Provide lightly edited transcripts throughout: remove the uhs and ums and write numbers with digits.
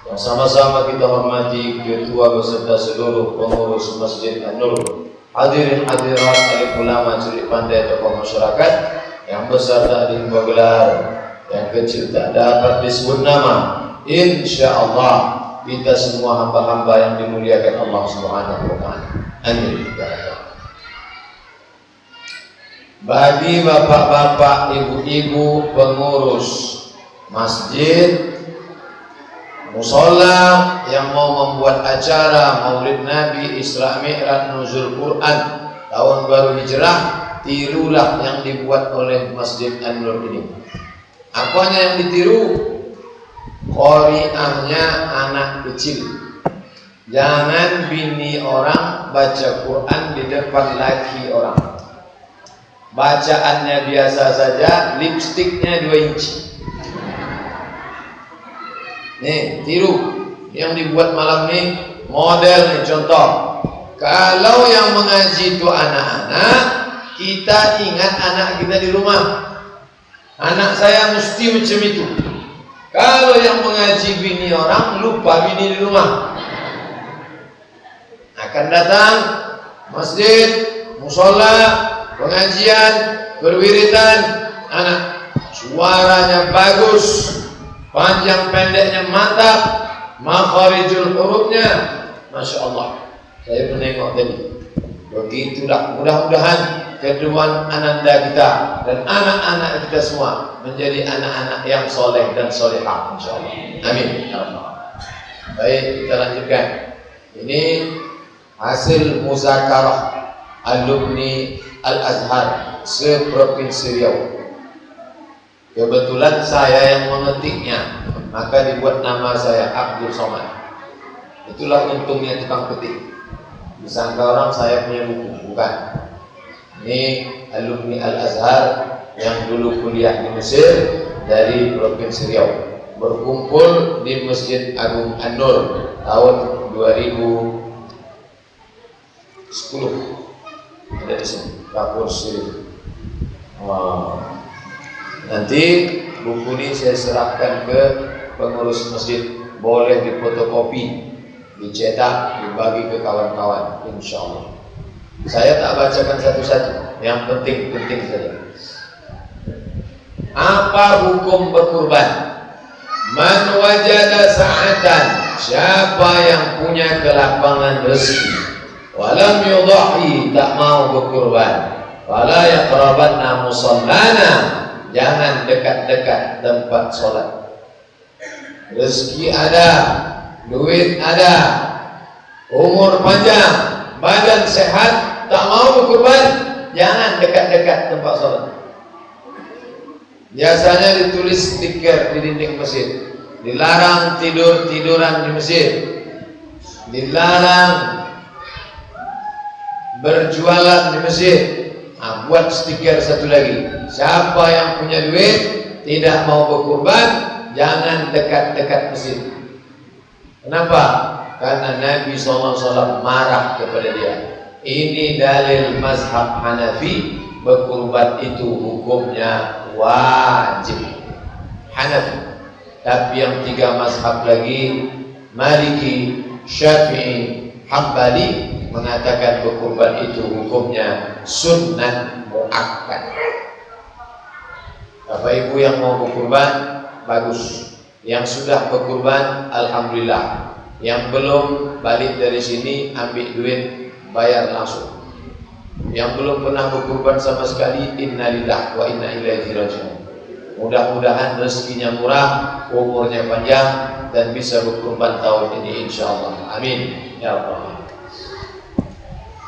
Yang sama-sama kita hormati ketua beserta seluruh pengurus Masjid An-Nur, hadirin hadirat, alim ulama, cilik pandai, tokoh masyarakat, yang besar tak digelar, yang kecil tak dapat disebut nama. InsyaAllah kita semua hamba-hamba yang dimuliakan Allah Subhanahu wa Ta'ala. Amin. Bagi bapak-bapak, ibu-ibu, pengurus masjid, musola yang mau membuat acara Maulid Nabi, Isra Mi'raj, Nuzul Quran, tahun baru hijrah, tirulah yang dibuat oleh Masjid An-Nur ini. Apanya yang ditiru? Qari'ahnya anak kecil. Jangan bini orang baca Quran di depan laki orang. Bacaannya biasa saja, lipstiknya 2 inci. Nih, tiru yang dibuat malam ini, model nih, contoh. Kalau yang mengaji itu anak-anak, kita ingat anak kita di rumah. Anak saya mesti macam itu. Kalau yang mengaji bini orang, lupa bini di rumah. Akan datang masjid, musola, pengajian, berwiridan, anak suaranya bagus, panjang pendeknya mantap, makharijul hurufnya, Masya Allah. Saya menengok tadi. Begitulah, mudah-mudahan kedua ananda kita dan anak-anak kita semua menjadi anak-anak yang soleh dan solehah, Insya Allah. Amin. Baik, kita lanjutkan. Ini hasil muzakarah alumni Al-Azhar seprovinsi Riau. Kebetulan saya yang mengetiknya, maka dibuat nama saya Abdul Somad. Itulah untungnya tukang ketik. Disangka orang saya punya buku, bukan. Ini alumni Al-Azhar yang dulu kuliah di Mesir dari provinsi Riau, berkumpul di Masjid Agung An-Nur tahun 2010. Ada di sini, Kapur Sirif. Nanti buku ini saya serahkan ke pengurus masjid, boleh difotokopi, dicetak, dibagi ke kawan-kawan, insya Allah. Saya tak bacakan satu-satu, yang penting-penting saja. Apa hukum berkurban? Man wajada sa'atan, siapa yang punya kelapangan rezeki, walam yudhahi, tak mau berkurban, wala yaqrabanna musallana, jangan dekat-dekat tempat sholat. Rezeki ada, duit ada, umur panjang, badan sehat, tak mau berkurban, jangan dekat-dekat tempat sholat. Biasanya ditulis stiker di dinding masjid, dilarang tidur-tiduran di masjid, dilarang berjualan di masjid. Nah, buat stiker satu lagi, siapa yang punya duit tidak mau berkurban, jangan dekat-dekat masjid. Kenapa? Karena Nabi SAW marah kepada dia. Ini dalil mazhab Hanafi, berkurban itu hukumnya wajib, Hanafi. Tapi yang 3 mazhab lagi, Maliki, Syafi'i, Hambali, mengatakan berkurban itu hukumnya sunnah muakkad. Bapak Ibu yang mau berkurban, bagus. Yang sudah berkurban, alhamdulillah. Yang belum, balik dari sini, ambil duit, bayar langsung. Yang belum pernah berkurban sama sekali, innalillah wa inna ilaihi raji'un. Mudah-mudahan rezekinya murah, umurnya panjang, dan bisa berkurban tahun ini insyaallah. Amin ya Allah.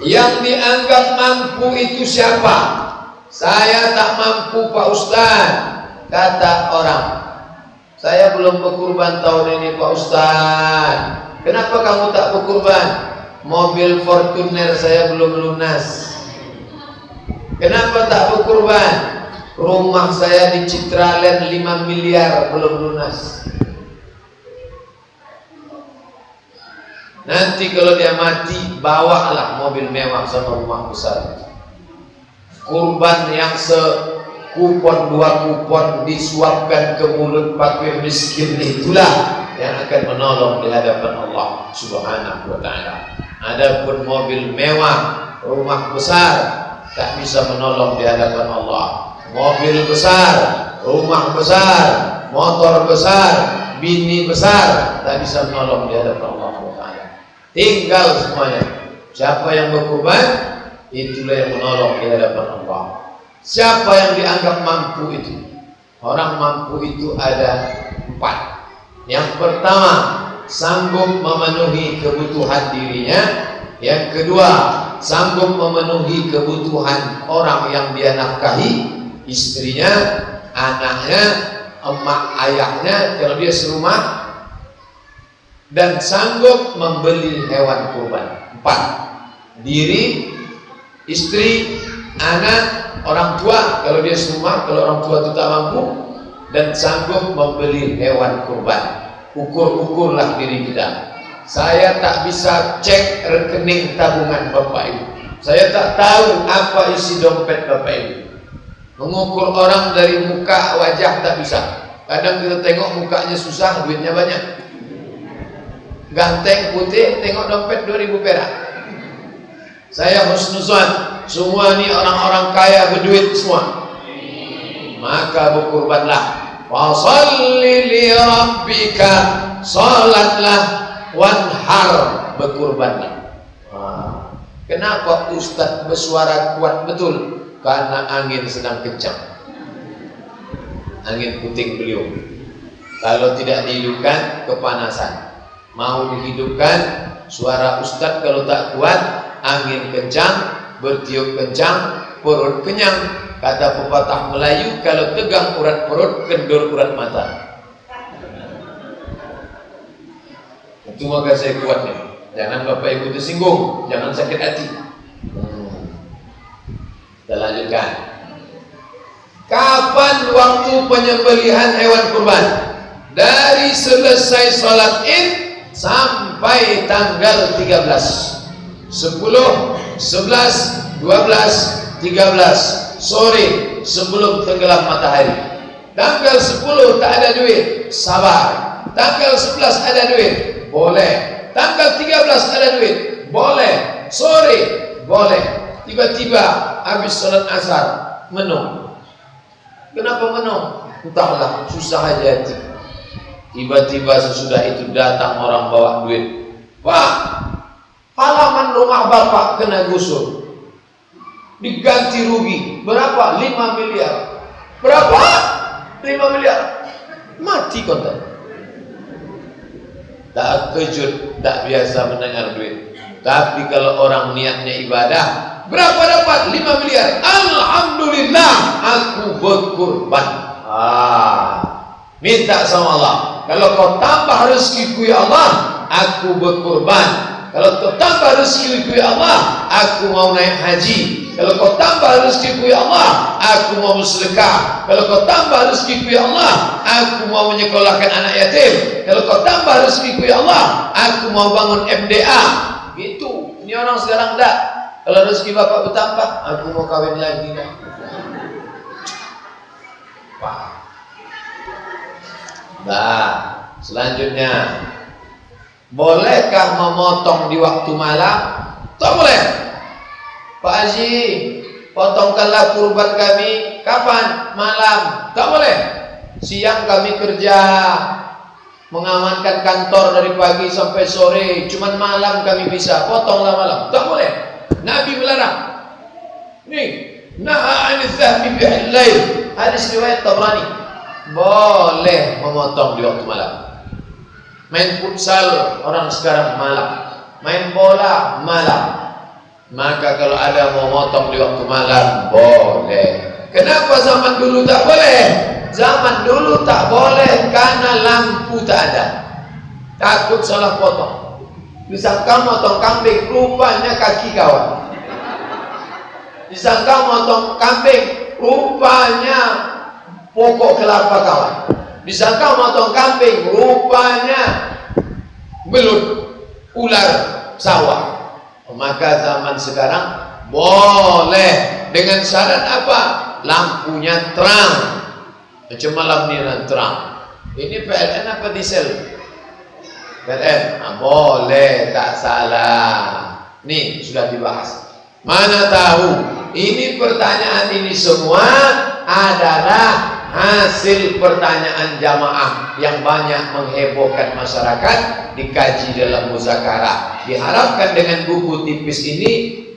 Yang dianggap mampu itu siapa? Saya tak mampu Pak Ustaz, kata orang. Saya belum berkurban tahun ini Pak Ustaz. Kenapa kamu tak berkurban? Mobil Fortuner saya belum lunas. Kenapa tak berkurban? Rumah saya di Citraland 5 miliar belum lunas. Nanti kalau dia mati, bawalah mobil mewah sama rumah besar. Kurban yang sekupon 2 kupon disuapkan ke mulut fakir miskin, itulah yang akan menolong di hadapan Allah Subhanahu wa taala. Adapun mobil mewah, rumah besar tak bisa menolong di hadapan Allah. Mobil besar, rumah besar, motor besar, bini besar tak bisa menolong di hadapan Allah Subhanahu wa taala. Tinggal semuanya. Siapa yang berkorban, itulah yang menolong di hadapan Allah. Siapa yang dianggap mampu itu? Orang mampu itu ada 4. Yang pertama, sanggup memenuhi kebutuhan dirinya. Yang kedua, sanggup memenuhi kebutuhan orang yang dia nafkahi, istrinya, anaknya, emak ayahnya kalau dia serumah, dan sanggup membeli hewan kurban. 4. Diri, istri, anak, orang tua kalau dia serumah, kalau orang tua itu tak mampu, dan sanggup membeli hewan kurban. Ukur-ukurlah diri kita. Saya tak bisa cek rekening tabungan Bapak Ibu. Saya tak tahu apa isi dompet Bapak Ibu. Mengukur orang dari muka wajah tak bisa. Kadang kita tengok mukanya susah, duitnya banyak. Ganteng putih, tengok dompet 2000 perak. Saya husnuzan, semua ni orang-orang kaya berduit semua. Maka berkurbanlah. Wasalli li rabbika, salatlah, wanhar, berkurbanlah. Kenapa Ustaz bersuara kuat betul? Karena angin sedang kencang, angin puting beliung. Kalau tidak dihidupkan, kepanasan. Mau dihidupkan, suara Ustaz kalau tak kuat, angin kencang, bertiup kencang, perut kenyang. Kata pepatah Melayu, kalau tegang urat perut, kendur urat mata. Itu maka saya kuat nih. Jangan Bapak Ibu tersinggung, jangan sakit hati. Kita lanjutkan. Kapan waktu penyembelihan hewan kurban? Dari selesai sholat Id sampai tanggal 13, 10, 11, 12, 13 sore sebelum tenggelam matahari. Tanggal 10 tak ada duit, sabar. Tanggal 11 ada duit, boleh. Tanggal 13 ada duit, boleh. Sore, boleh. Tiba-tiba habis salat asar, menung. Kenapa menung? Entahlah, susah aja hati. Tiba-tiba sesudah itu datang orang bawa duit. Pak, halaman rumah Bapak kena gusur, diganti rugi. Berapa? 5 miliar. Berapa? 5 miliar. Mati konten. Tak kejut, tak biasa mendengar duit. Tapi kalau orang niatnya ibadah, berapa dapat? 5 miliar. Alhamdulillah, aku berkurban. Minta sama Allah. Kalau kau tambah rezekiku ya Allah, aku berkurban. Kalau kau tambah rezekiku ya Allah, aku mau naik haji. Kalau kau tambah rezekiku ya Allah, aku mau bersedekah. Kalau kau tambah rezekiku ya Allah, aku mau menyekolahkan anak yatim. Kalau kau tambah rezekiku ya Allah, aku mau bangun MDA. Gitu. Ini orang sekarang enggak. Kalau rezeki Bapak bertambah, aku mau kawin lagi. Nah, selanjutnya, bolehkah memotong di waktu malam? Tak boleh. Pak Haji, potongkanlah kurban kami. Kapan? Malam. Tak boleh. Siang kami kerja, mengamankan kantor dari pagi sampai sore. Cuman malam kami bisa. Potonglah malam. Tak boleh. Nabi melarang. Nih, naha anil zahmi bihil lail. Hadis riwayat Tabrani. Boleh memotong di waktu malam. Main futsal orang sekarang malam, main bola malam. Maka kalau ada mau motong di waktu malam, boleh. Kenapa zaman dulu tak boleh? Zaman dulu tak boleh karena lampu tak ada. Takut salah potong. Disangka motong kambing, rupanya kaki kawan. Disangka motong kambing, rupanya pokok kelapa kawan. Disangka motong kambing, rupanya belut ular sawah. Maka zaman sekarang boleh dengan syarat apa? Lampunya terang. Macam malam ni terang. Ini PLN apa diesel? Boleh, tak salah. Nih sudah dibahas. Mana tahu ini pertanyaan ini semua adalah hasil pertanyaan jamaah yang banyak menghebohkan masyarakat, dikaji dalam muzakarah. Diharapkan dengan buku tipis ini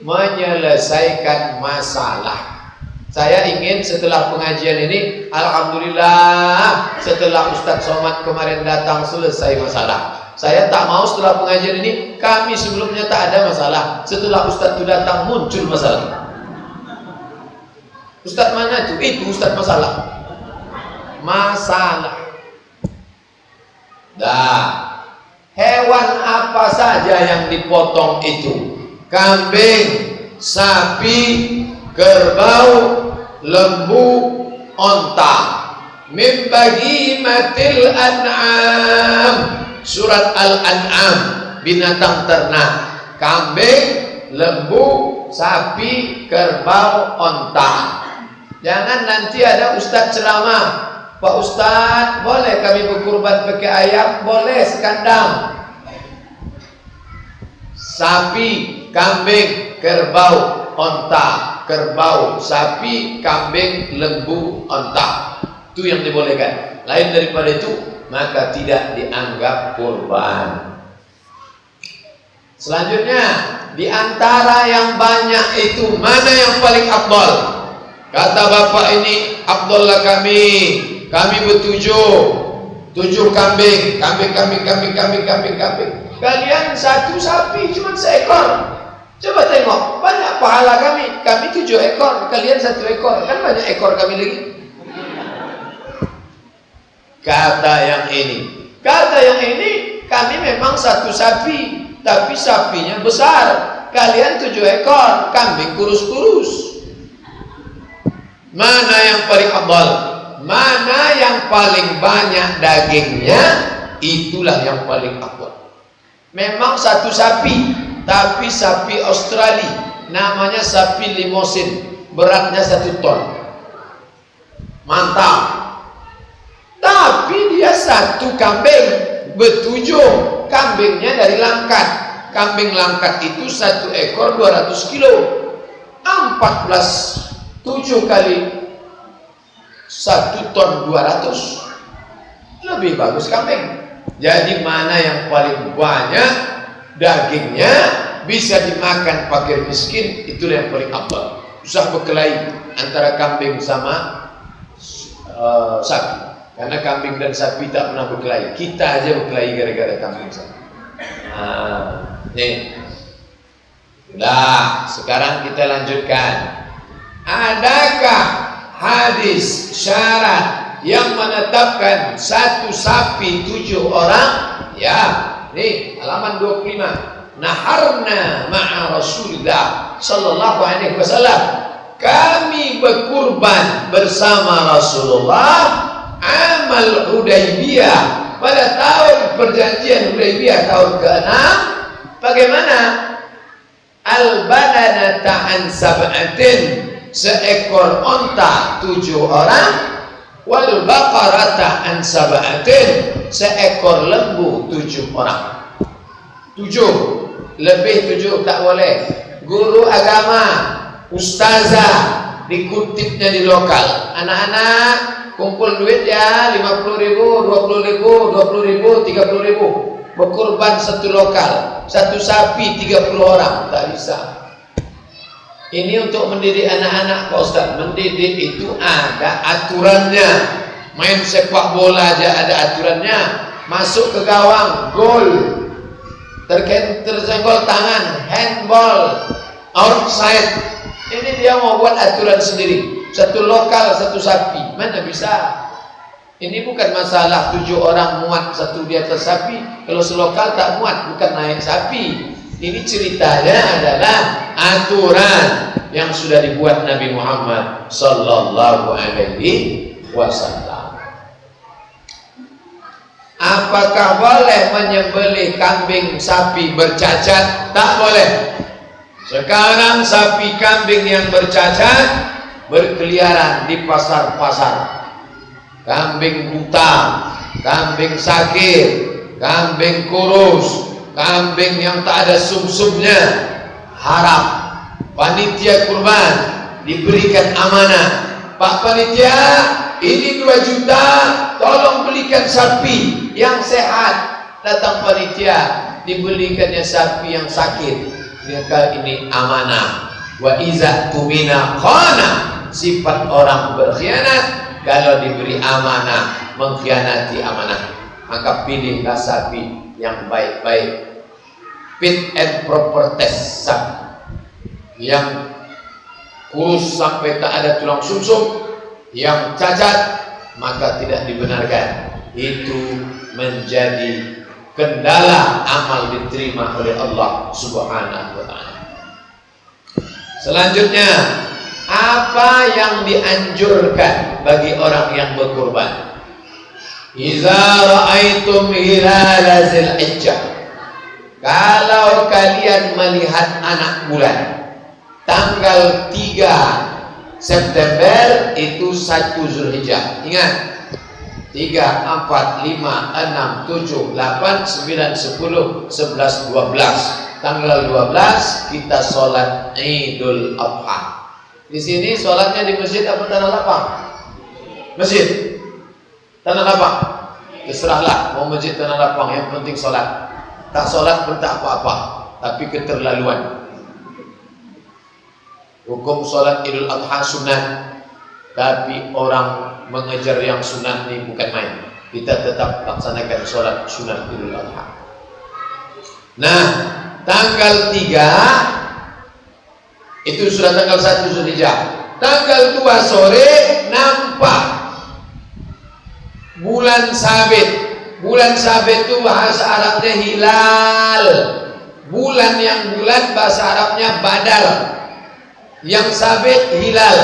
menyelesaikan masalah. Saya ingin setelah pengajian ini, alhamdulillah, setelah Ustadz Somad kemarin datang selesai masalah. Saya tak mau setelah pengajian ini, kami sebelumnya tak ada masalah. Setelah Ustadz itu datang muncul masalah. Ustadz mana itu? Itu Ustadz masalah. Dah. Hewan apa saja yang dipotong itu? Kambing, sapi, kerbau, lembu, onta. Min bahimatil an'am. Surat Al-An'am, binatang ternak. Kambing, lembu, sapi, kerbau, onta. Jangan nanti ada ustadz ceramah, Pak Ustadz, boleh kami berkurban pakai ayam? Boleh sekandang. Sapi, kambing, kerbau, onta. Kerbau, sapi, kambing, lembu, onta. Itu yang dibolehkan. Lain daripada itu maka tidak dianggap kurban. Selanjutnya, di antara yang banyak itu mana yang paling afdal? Kata bapak ini, afdallah kami tujuh kambing. Kalian satu sapi cuma seekor. Coba tengok, banyak pahala kami 7 ekor, kalian 1 ekor, kan banyak ekor kami lagi. Kata yang ini, kami memang satu sapi, tapi sapinya besar. Kalian 7 ekor, kambing kurus-kurus. Mana yang paling afdal? Mana yang paling banyak dagingnya? Itulah yang paling afdal. Memang satu sapi, tapi sapi Australia, namanya sapi limosin, beratnya 1 ton. Mantap. Tapi dia 1 kambing, ber7 kambingnya dari langkat. Kambing langkat itu 1 ekor 200 kilo. 7 kali 1 ton 200, lebih bagus kambing. Jadi mana yang paling banyak dagingnya bisa dimakan fakir miskin, itulah yang paling afdal. Usah berkelahi antara kambing sama sapi. Karena kambing dan sapi tak pernah berkelahi. Kita aja berkelahi gara-gara kambing sapi. Nih. Nah, sekarang kita lanjutkan. Adakah hadis syarat yang menetapkan satu sapi 7 orang? Ya, nih halaman 25. Naharna ma'a Rasulullah sallallahu alaihi wasallam. Kami berkurban bersama Rasulullah amal Hudaybiyah, pada tahun perjanjian Hudaybiyah tahun ke-6. Bagaimana? Al-bananata an sab'atin, seekor onta 7 orang, wal baqarata an sab'atin, seekor lembu 7 orang. 7 lebih 7 tak boleh. Guru agama, ustazah, dikutipnya di lokal. Anak-anak kumpul duit ya, 50.000, 20.000, 20.000, 30.000. Berkurban 1 lokal, 1 sapi 30 orang, tak bisa. Ini untuk mendidik anak-anak Pak Ustaz. Mendidik itu ada aturannya. Main sepak bola aja ada aturannya. Masuk ke gawang, gol. Tersenggol tangan, handball, outside. Ini dia mau buat aturan sendiri. 1 lokal, 1 sapi, mana bisa? Ini bukan masalah 7 orang muat 1 di atas sapi. Kalau selokal tak muat, bukan naik sapi. Ini ceritanya adalah aturan yang sudah dibuat Nabi Muhammad sallallahu alaihi wasallam. Apakah boleh menyembelih kambing sapi bercacat? Tak boleh. Sekarang sapi kambing yang bercacat berkeliaran di pasar-pasar. Kambing buta, kambing sakit, kambing kurus, kambing yang tak ada sumsumnya, haram. Panitia kurban diberikan amanah, Pak Panitia, ini 2 juta, tolong belikan sapi yang sehat. Datang panitia, dibelikannya sapi yang sakit. Maka ini amanah. Wa iza tumina khana, sifat orang berkhianat kalau diberi amanah mengkhianati amanah. Maka pilihlah sapi yang baik-baik, fit and proper test sapi yang kurus sampai tak ada tulang sumsum, yang cacat maka tidak dibenarkan. Itu menjadi kendala amal diterima oleh Allah Subhanahu wa ta'ala. Selanjutnya, apa yang dianjurkan bagi orang yang berkurban? Iza ra'aitum hilala Dzulhijjah, kalau kalian melihat anak bulan tanggal 3 September itu 1 Dzulhijjah. Ingat, 3, 4, 5, 6, 7, 8, 9, 10, 11, 12. Tanggal 12 kita sholat Idul Adha. Di sini sholatnya di masjid apa tanah lapang? Masjid. Tanah lapang. Terserahlah mau masjid tanah lapang, yang penting sholat. Tak sholat pun tak apa-apa, tapi keterlaluan. Hukum sholat Idul Adha sunat, tapi orang mengejar yang sunat ini bukan main. Kita tetap laksanakan sholat sunat Idul Adha. Nah, tanggal 3 itu sudah tanggal 1 Dzulhijjah. Tanggal 2 sore nampak bulan sabit. Bulan sabit itu bahasa Arabnya hilal. Bulan yang bulat bahasa Arabnya badar. Yang sabit hilal,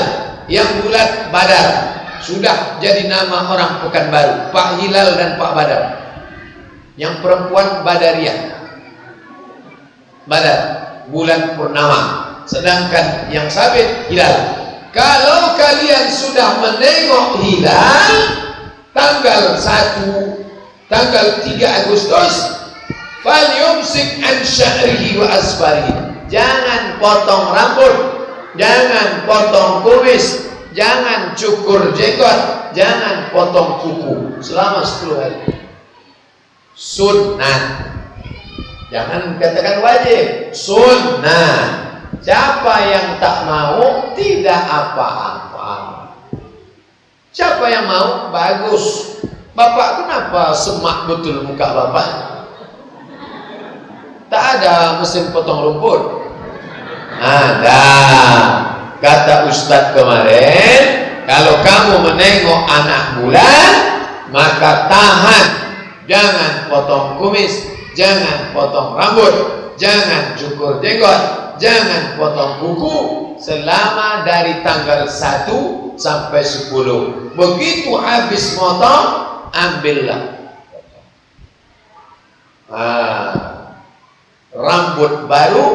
yang bulat badar. Sudah jadi nama orang Pekanbaru, Pak Hilal dan Pak Badar. Yang perempuan Badariah, badar, bulan purnama. Sedangkan yang sabit hilal. Kalau kalian sudah menengok hilal tanggal 1, tanggal 3 Agustus, falyumsik an sya'rihi wa asfarihi. Jangan potong rambut, jangan potong kumis, jangan cukur jenggot, jangan potong kuku selama 10 hari. Sunnah. Jangan katakan wajib, sunnah. Siapa yang tak mau tidak apa-apa. Siapa yang mau, bagus. Bapak kenapa semak betul muka bapak? Tak ada mesin potong rumput. Ada. Kata Ustadz kemarin, kalau kamu menengok anak bulan, maka tahan. Jangan potong kumis, jangan potong rambut, jangan cukur jenggot, jangan potong kuku selama dari tanggal 1 sampai 10. Begitu habis motong, ambillah. Rambut baru,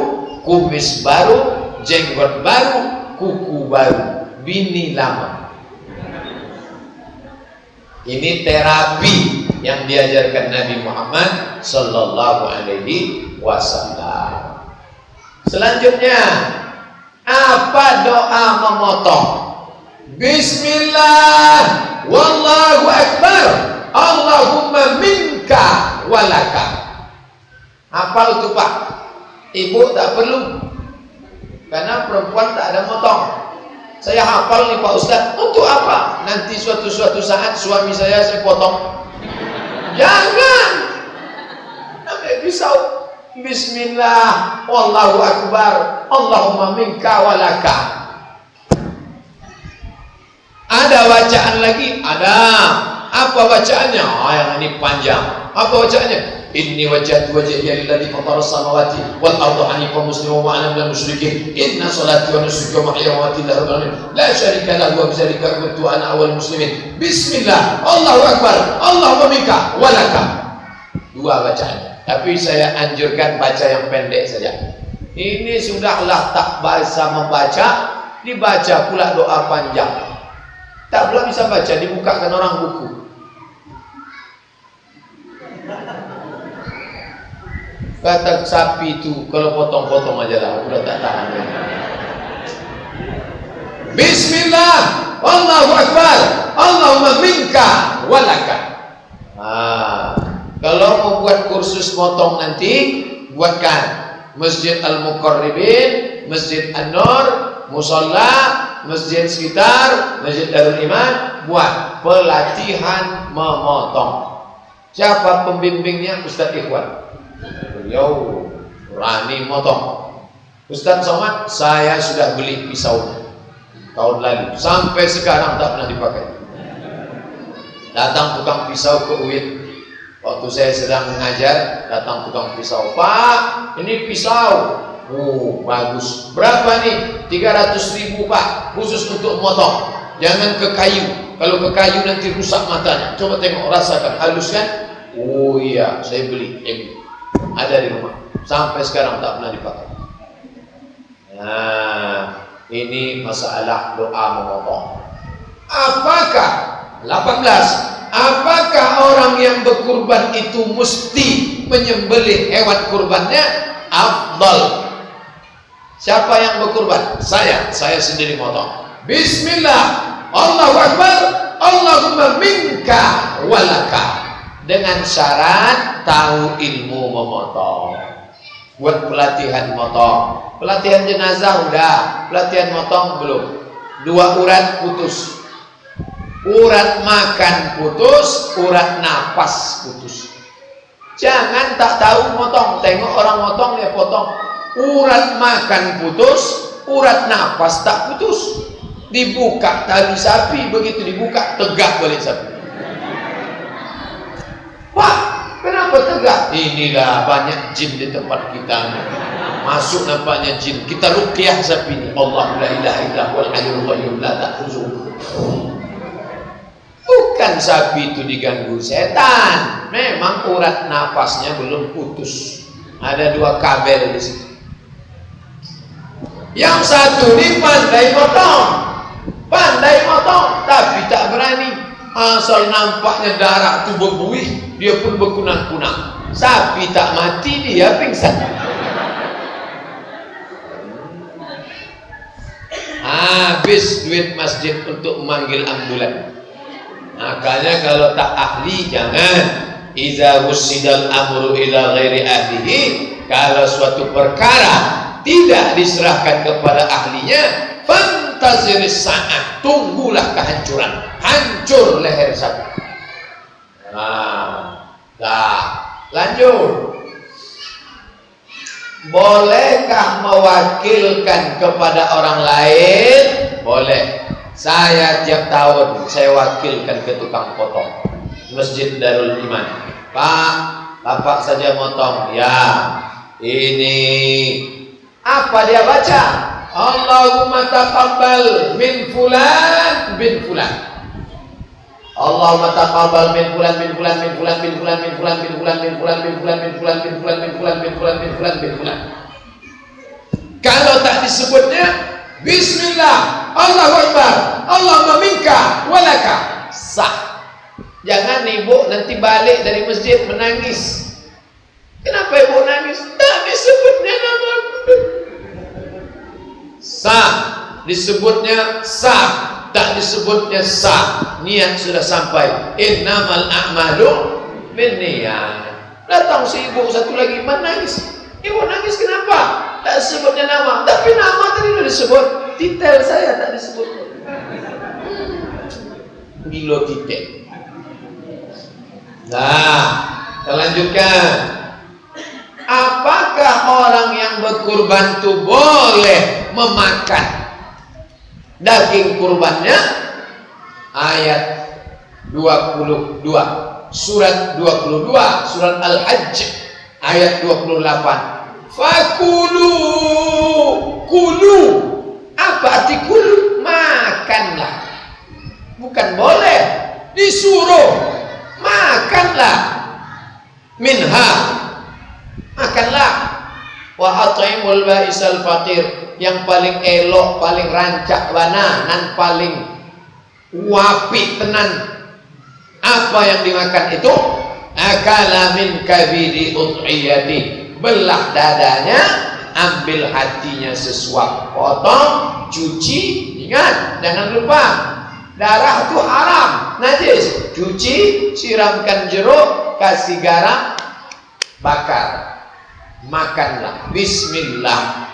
kumis baru, jenggot baru, kuku baru, bini lama. Ini terapi yang diajarkan Nabi Muhammad sallallahu alaihi wasallam. Selanjutnya, apa doa memotong? Bismillah, wallahu akbar, Allahumma minka walaka. Hafal itu Pak. Ibu tak perlu, karena perempuan tak ada motong. Saya hafal nih Pak Ustadz. Untuk apa? Nanti suatu saat suami saya potong. Jangan. Sampai pisau. Bismillah, wallahu akbar, Allahumma minka walaka. Ada bacaan lagi? Ada. Apa bacaannya? Yang ini panjang. Apa bacaannya? Inni wajjahtu wajhiya lilladzi fatara as-samawati wal arda hanifan musliman wa ana minal musyrikin. Inna salati wa nusuki wa mahyaya wa mamati lillahi rabbil alamin. La syarika lahu wa bidzalika umirtu ana awwalul muslimin. Bismillah, Allahu akbar, Allahumma minka walaka. 2 bacaannya. Tapi saya anjurkan baca yang pendek saja. Ini sudahlah tak bisa membaca, dibaca pula doa panjang. Tak pula bisa baca, dibukakan orang buku. Kata sapi itu kalau potong-potong aja lah, udah tak tahan. Bismillah, Allahu Akbar, Allahumma minka walaka. Kalau mau buat kursus potong nanti, buatkan Masjid Al-Muqarribin, Masjid An-Nur, Musalla, Masjid sekitar, Masjid Darul Iman, buat pelatihan memotong. Siapa pembimbingnya? Ustaz Ikhwan. Beliau berani motong. Ustaz Somad, saya sudah beli pisaunya tahun lalu, sampai sekarang tak pernah dipakai. Datang tukang pisau ke UIN, waktu saya sedang mengajar, datang tukang pisau, Pak, ini pisau, bagus, berapa nih? 300.000 Pak, khusus untuk motong, jangan ke kayu, kalau ke kayu nanti rusak matanya, coba tengok, rasakan, halus kan? Oh iya, saya beli, ada di rumah, sampai sekarang tak pernah dipakai. Nah, ini masalah doa memotong. Apakah 18? Apakah orang yang berkurban itu mesti menyembelih hewan kurbannya? Afdal. Siapa yang berkurban? Saya sendiri motong. Bismillah, Allahu Akbar, Allahumma minka walaka. Dengan syarat tahu ilmu memotong. Buat pelatihan motong, pelatihan jenazah udah, pelatihan motong belum. 2 urat putus, urat makan putus, urat napas putus. Jangan tak tahu motong, tengok orang motong dia potong. Urat makan putus, urat napas tak putus. Dibuka tali sapi, begitu dibuka tegak balik sapi. Pak, kenapa tegak? Inilah banyak jin di tempat kita. Masuk nampaknya jin. Kita ruqyah sapi ini. Allah la ilaha illa huwal hayyul qayyum la ta'khudhuhu. Bukan sapi itu diganggu setan. Memang urat napasnya belum putus. Ada 2 kabel di situ. Yang satu ini pandai motong, tapi tak berani. Asal nampaknya darah itu berbuih, dia pun berkunang-kunang. Sapi tak mati, dia pingsan. Habis duit masjid untuk memanggil ambulan. Makanya kalau tak ahli jangan. Iza wusidal amru ila ghairi ahlihi. Kalau suatu perkara tidak diserahkan kepada ahlinya, fantaziris sa'ah, tunggulah kehancuran. Hancur leher sapi. Lanjut. Bolehkah mewakilkan kepada orang lain? Boleh. Saya tiap tahun saya wakilkan ke tukang potong Masjid Darul Iman. Pak, bapak saja motong. Ya, ini apa dia baca? Allahumma taqabbal min fulan bin fulan. Allahumma taqabbal min fulan bin fulan bin fulan bin fulan bin fulan bin fulan bin fulan bin fulan bin fulan bin fulan bin fulan bin fulan bin fulan bin fulan. Kalau tak disebutnya bismillah, Allahu Akbar, Allahumma minka walaka, sah. Jangan ibu nanti balik dari masjid menangis. Kenapa ibu nangis? Tak disebutnya nama. Sah, disebutnya sah, tak disebutnya sah. Niat sudah sampai. Innamal a'malu binniyat. Datang si ibu satu lagi menangis. Ibu nangis kenapa? Tak disebutnya nama. Tapi nama tadi sudah disebut. Titel saya tak disebut. Bilo titel. Nah, kita lanjutkan. Apakah orang yang berkurban itu boleh memakan daging kurbannya? Ayat 22 surat 22 surat Al-Hajj ayat 28. Fakulu, kulu. Apa arti kulu? Makanlah. Bukan boleh, disuruh. Makanlah. Minha, makanlah. Wa at'imul ba'isal faqir, yang paling elok, paling rancak bana, dan paling wapi tenan. Apa yang dimakan itu? Akala min kabiri udhiyati, belah dadanya, ambil hatinya sesuap, potong, cuci. Ingat, jangan lupa, darah itu haram, najis. Cuci, siramkan jeruk, kasih garam, bakar, makanlah. Bismillah,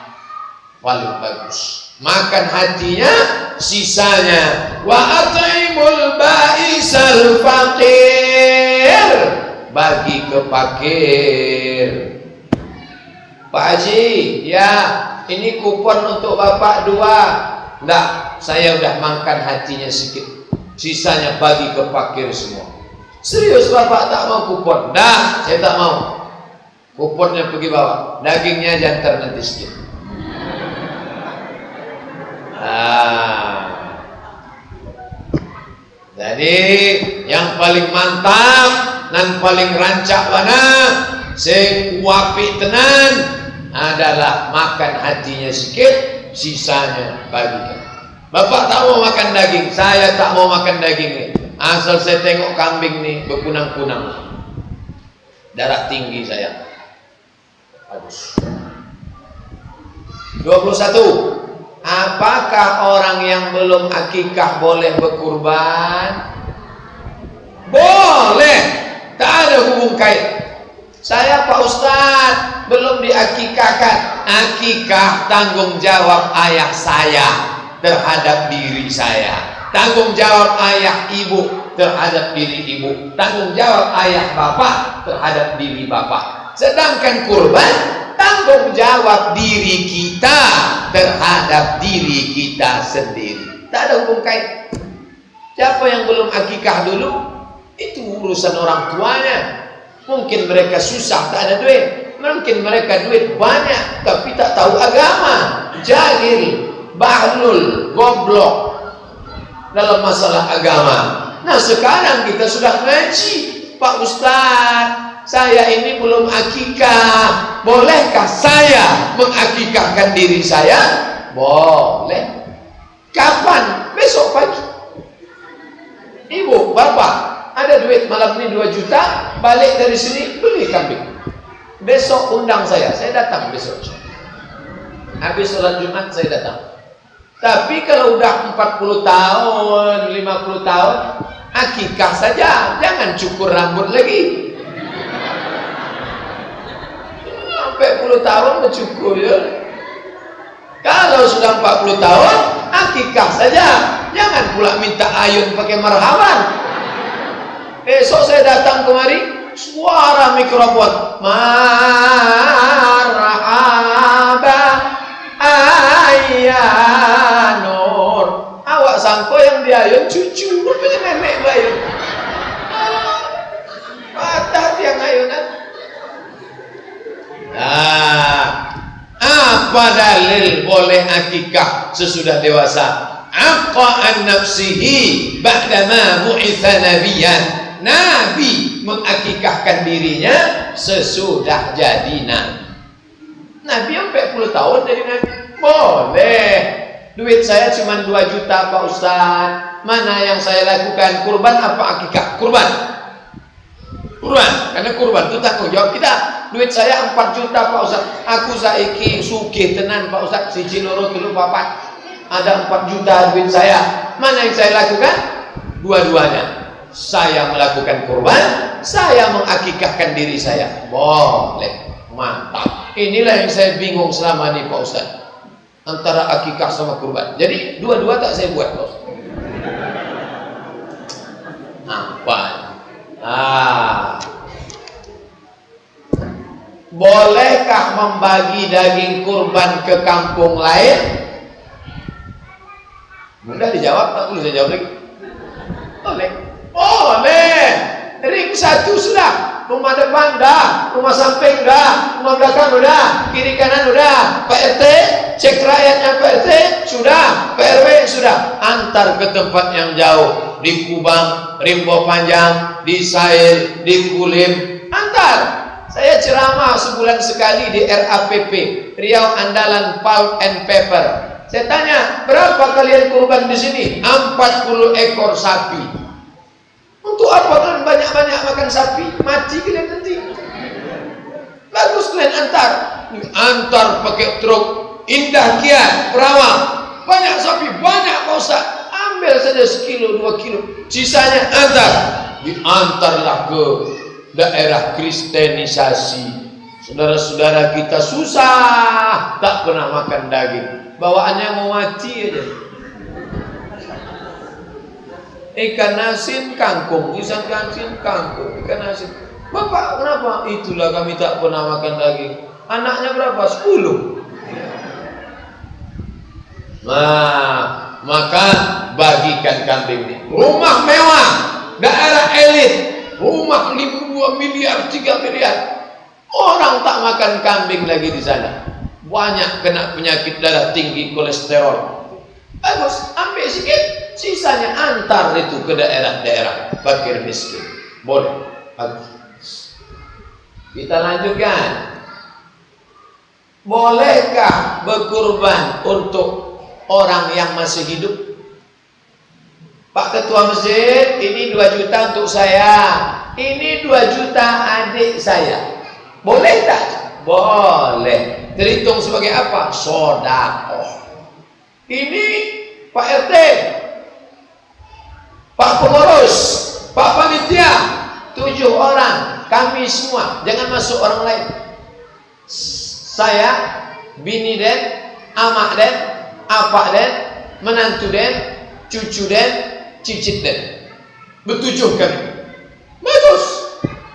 paling bagus. Makan hatinya, sisanya wa at'imul ba'isal faqir, bagi ke fakir. Pak Haji, ya ini kupon untuk bapak 2. Enggak, saya udah makan hatinya sedikit, sisanya bagi ke fakir semua. Serius bapak tak mau kupon? Dah, saya tak mau. Kuponnya pergi bawa, dagingnya jantar nanti sedikit. Jadi yang paling mantap dan paling rancak mana, sing wapi tenan adalah makan hatinya sedikit, sisanya bagikan. Bapak tak mau makan daging, saya tak mau makan daging nih. Asal saya tengok kambing nih berkunang-kunang, darah tinggi saya. Bagus. 21. Apakah orang yang belum akikah boleh berkurban? Boleh, tak ada hubung kait. Saya Pak Ustadz belum diakikahkan. Akikah tanggung jawab ayah saya terhadap diri saya, tanggung jawab ayah ibu terhadap diri ibu, tanggung jawab ayah bapak terhadap diri bapak. Sedangkan kurban tanggung jawab diri kita terhadap diri kita sendiri. Tak ada hubung kait. Siapa yang belum akikah dulu, itu urusan orang tuanya. Mungkin mereka susah, tak ada duit. Mungkin mereka duit banyak, tapi tak tahu agama. Jahil, bahlul, goblok dalam masalah agama. Nah sekarang kita sudah ngaji. Pak Ustadz, saya ini belum akikah, bolehkah saya mengakikahkan diri saya? Boleh. Kapan? Besok pagi. Ibu, bapak, ada duit malam ini 2 juta, balik dari sini beli kambing. Besok undang saya datang besok. Habis sholat Jumat saya datang. Tapi kalau udah 40 tahun, 50 tahun, akikah saja, jangan cukur rambut lagi. Sampai 10 tahun mencukur ya. Kalau sudah 40 tahun, akikah saja, jangan pula minta ayun pakai marhaban. Besok saya datang kemari, suara mikrofon, marhaba ayyanur. Awak sangko yang diayun cucu, rupanya nenek bayun. Patah tiang ayunan. Apa dalil boleh akikah sesudah dewasa? Aqa'an nafsihi ba'dama bu'itha nabiyan. Nabi mengakikahkan dirinya sesudah jadi nabi. Nabi 40 tahun jadi nabi. Boleh. Duit saya cuma 2 juta Pak Ustadz. Mana yang saya lakukan? Kurban apa akikah? Kurban. Karena kurban itu tanggung jawab kita. Duit saya 4 juta Pak Ustadz. Aku saiki sugih tenan Pak Ustadz. 1, 2, 3, 4. Ada 4 juta duit saya. Mana yang saya lakukan? Dua-duanya. Saya melakukan kurban, saya mengakikahkan diri saya. Boleh. Mantap. Inilah yang saya bingung selama ini Pak Ustadz, antara akikah sama kurban. Jadi dua-dua tak saya buat Pak Ustadz. Apa? Bolehkah membagi daging kurban ke kampung lain? Mudah dijawab, tak perlu saya jawab lagi. Boleh. Boleh. Ring 1 sudah, rumah depan dah, rumah samping dah, rumah belakang udah, kiri kanan udah. Pak RT, cek rakyatnya Pak RT, sudah. Pak RW sudah. Antar ke tempat yang jauh, di Kubang, Rimbo Panjang, di Sail, di Kulim, antar. Saya ceramah sebulan sekali di RAPP, Riau Andalan Pulp and Paper. Saya tanya, berapa kalian kurban di sini? 40 ekor sapi. Untuk apa kalian banyak-banyak makan sapi? Mati kalian nanti. Bagus kalian antar pakai truk, Indah Kiat, Perawang, banyak sapi, banyak Pak Ustaz. Ambil saja 1 kilo 2 kilo, sisanya diantarlah ke daerah kristenisasi. Saudara-saudara kita susah, tak pernah makan daging, bawaannya mau mati aja. Ikan asin kangkung, ikan asin kangkung, ikan asin. Bapak kenapa? Itulah kami tak pernah makan daging. Anaknya berapa? 10. Nah, maka bagikan kambing ini. Rumah mewah, daerah elit, rumah 2 miliar, 3 miliar. Orang tak makan kambing lagi di sana. Banyak kena penyakit darah tinggi, kolesterol. Bagus, ambil sedikit, sisanya antar itu ke daerah-daerah fakir miskin. Boleh. Bagus. Kita lanjutkan. Bolehkah berkurban untuk orang yang masih hidup? Pak Ketua Masjid, ini 2 juta untuk saya, ini 2 juta adik saya. Boleh tak? Boleh. Terhitung sebagai apa? Sedekah. Ini Pak RT, Pak pengurus, Pak panitia, 7 orang, kami semua, jangan masuk orang lain. Saya, bini den, amak den, apak den, menantu den, cucu den, cicit den. Ber-7 kami. Bagus,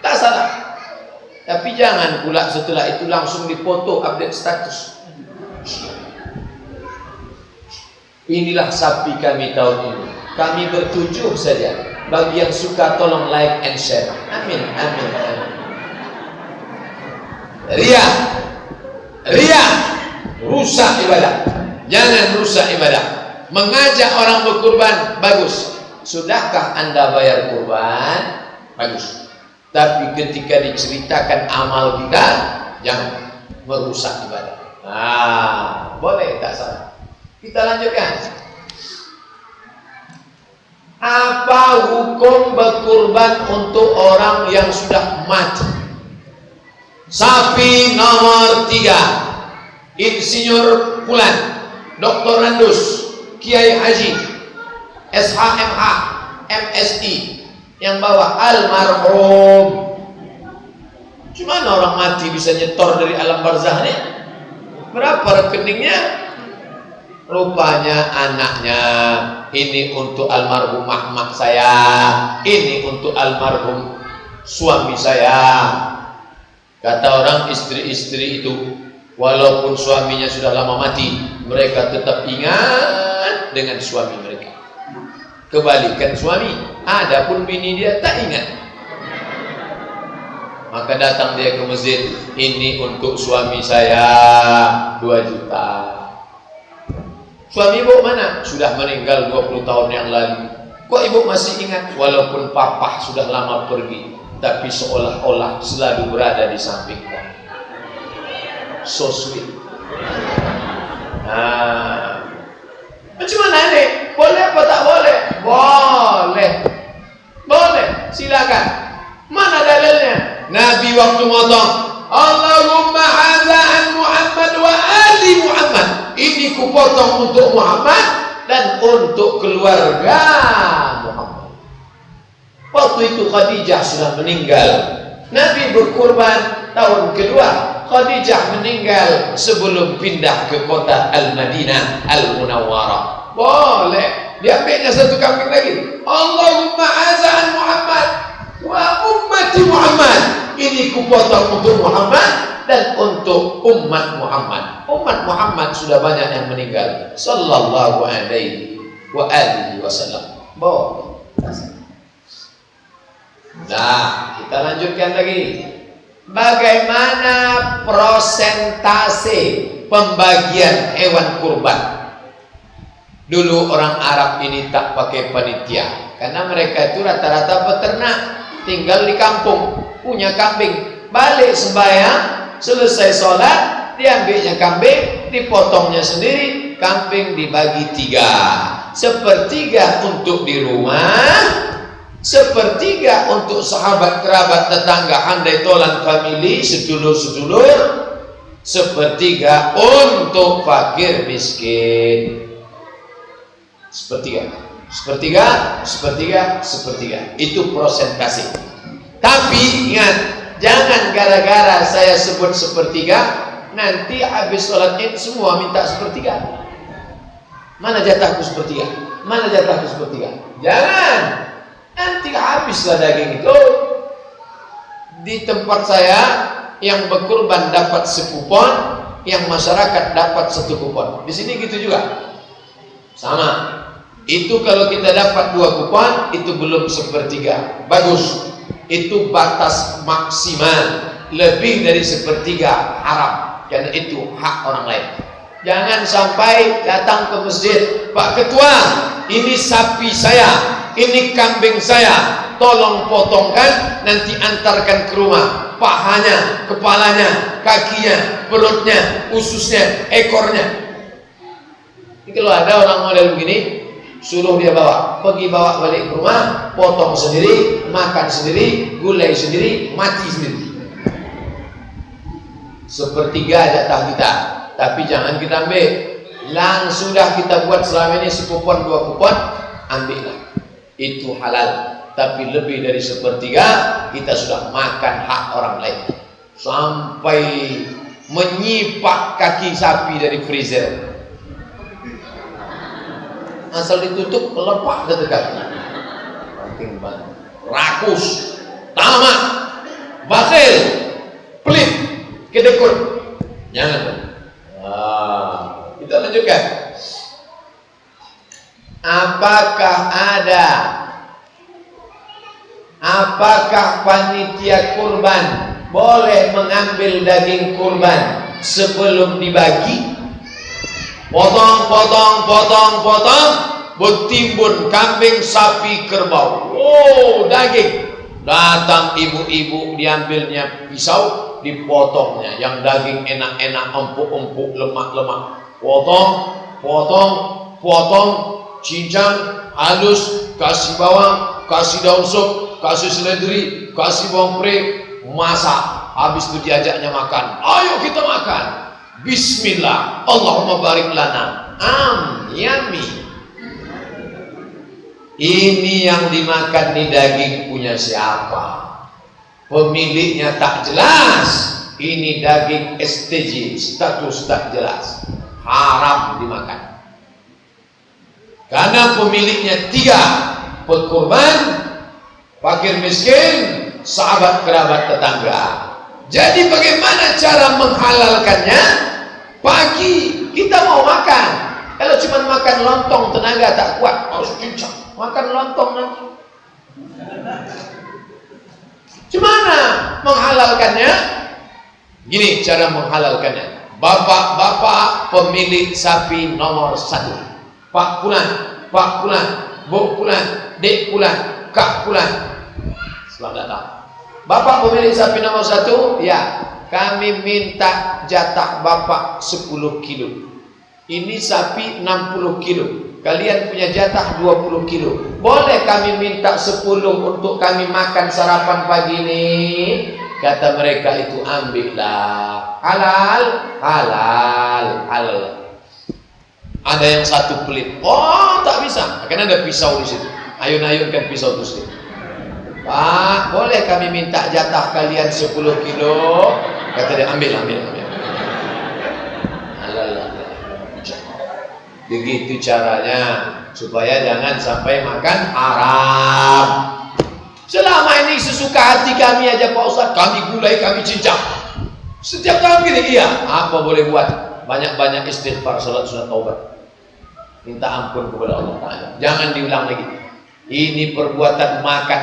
tak salah. Tapi jangan pula setelah itu langsung dipoto update status. Inilah sapi kami tahun ini. Kami ber-7 saja. Bagi yang suka tolong like and share. Amin, amin, amin. Ria, rusak ibadah. Jangan rusak ibadah. Mengajak orang berkurban, bagus. Sudahkah Anda bayar kurban? Bagus. Tapi ketika diceritakan amal kita, jangan merusak ibadah. Nah, boleh tak salah. Kita lanjutkan. Apa hukum berkurban untuk orang yang sudah mati? Sapi nomor 3, Insinyur Pulan, Dr. Randus, Kiai Haji, SHMH, MSI, yang bawa almarhum. Cuman orang mati bisa nyetor dari alam barzah nih? Berapa rekeningnya? Rupanya anaknya, ini untuk almarhum Ahmad saya, ini untuk almarhum suami saya. Kata orang, istri-istri itu walaupun suaminya sudah lama mati, mereka tetap ingat dengan suami mereka. Kebalikan suami, adapun bini dia tak ingat. Maka datang dia ke masjid, ini untuk suami saya 2 juta. Suami ibu mana? Sudah meninggal 20 tahun yang lalu. Kok ibu masih ingat? Walaupun papa sudah lama pergi, tapi seolah-olah selalu berada di samping kamu. So sweet. Nah, macam mana ini? Boleh apa tak boleh? Boleh. Boleh, silakan. Mana dalilnya? Nabi waktu motong, Allahumma hadza an Muhammad wa ali Muhammad. Ini kupotong untuk Muhammad dan untuk keluarga Muhammad. Waktu itu Khadijah sudah meninggal. Nabi berkurban tahun kedua. Khadijah meninggal sebelum pindah ke kota Al-Madinah Al-Munawwarah. Boleh. Diambilnya 1 kambing lagi. Allahumma azan Muhammad wa ummati Muhammad. Ini kupotong untuk Muhammad dan untuk umat Muhammad. Umat Muhammad sudah banyak yang meninggal. Sallallahu alaihi wa alihi wasallam. Boleh. Nah, kita lanjutkan lagi. Bagaimana prosentase pembagian hewan kurban? Dulu orang Arab ini tak pakai panitia, karena mereka itu rata-rata peternak, tinggal di kampung, punya kambing. Balik sembahyang, selesai sholat, diambilnya kambing, dipotongnya sendiri, kambing dibagi 3, 1/3 untuk di rumah, 1/3 untuk sahabat, kerabat, tetangga, handai tolan, family, sedulur-sedulur, sepertiga untuk fakir miskin. Sepertiga, sepertiga, sepertiga, sepertiga. Itu prosentase. Tapi ingat, jangan gara-gara saya sebut sepertiga, nanti habis sholat id semua minta sepertiga. Mana jatahku sepertiga? Mana jatahku sepertiga? Jangan. Nanti habislah daging itu. Di tempat saya yang berkurban dapat sekupon, yang masyarakat dapat 1 kupon. Di sini gitu juga. Sama. Itu kalau kita dapat 2 kupon, itu belum sepertiga. Bagus. Itu batas maksimal. Lebih dari sepertiga haram. Karena itu hak orang lain. Jangan sampai datang ke masjid, Pak Ketua, ini sapi saya, ini kambing saya, tolong potongkan, nanti antarkan ke rumah. Pahanya, kepalanya, kakinya, perutnya, ususnya, ekornya. Ini kalau ada orang model begini, suruh dia bawa, pergi bawa balik ke rumah, potong sendiri, makan sendiri, gulai sendiri, mati sendiri. Sepertiga jatah kita. Tapi jangan kita ambil. Langsung sudah kita buat selama ini sekupon 2 kupon, ambillah. Itu halal. Tapi lebih dari sepertiga kita sudah makan hak orang lain. Sampai menyipak kaki sapi dari freezer. Asal ditutup melepak ke kaki. Penting banget. Rakus, tamak, bakhil, pelit, kedekut. Jangan. Kita lanjutkan. Apakah panitia kurban boleh mengambil daging kurban sebelum dibagi? Potong, bertimbun kambing, sapi, kerbau. Oh, daging. Datang ibu-ibu, diambilnya pisau, dipotongnya. Yang daging enak-enak, empuk-empuk, lemak-lemak. Potong, cincang, halus, kasih bawang, kasih daun sop, kasih seledri, kasih bawang pre, masak. Habis itu diajaknya makan. Ayo kita makan. Bismillah. Allahumma barik lana. Yummy. Ini yang dimakan nih daging punya siapa? Pemiliknya tak jelas. Ini daging STJ, status tak jelas. Haram dimakan. Karena pemiliknya 3, pekurban, fakir miskin, sahabat kerabat tetangga. Jadi bagaimana cara menghalalkannya? Pagi kita mau makan. Kalau cuma makan lontong tenaga tak kuat, harus cincang. Makan lontong nanti. Gimana menghalalkannya? Gini cara menghalalkannya. Bapak-bapak pemilik sapi nomor 1. Pak Pulan, Bu Pulan, Dek Pulan, Kak Pulan. Selamat datang. Bapak pemilik sapi nomor 1, ya, kami minta jatah Bapak 10 kilo. Ini sapi 60 kilo. Kalian punya jatah 20 kilo. Boleh kami minta 10 untuk kami makan sarapan pagi ini? Kata mereka itu ambillah. Halal, halal, halal. Ada yang 1 pelit. Oh, tak bisa. Karena ada pisau di situ. Ayun-ayunkan pisau itu sendiri. Pak, boleh kami minta jatah kalian 10 kilo? Kata dia, ambil. Begitu caranya, supaya jangan sampai makan haram. Selama ini sesuka hati kami aja Pak Ustaz, kami gulai, kami cincang. Setiap tahun gini, iya. Apa boleh buat? Banyak-banyak istighfar, salat sunat taubat. Minta ampun kepada Allah Ta'ala. Jangan diulang lagi. Ini perbuatan makan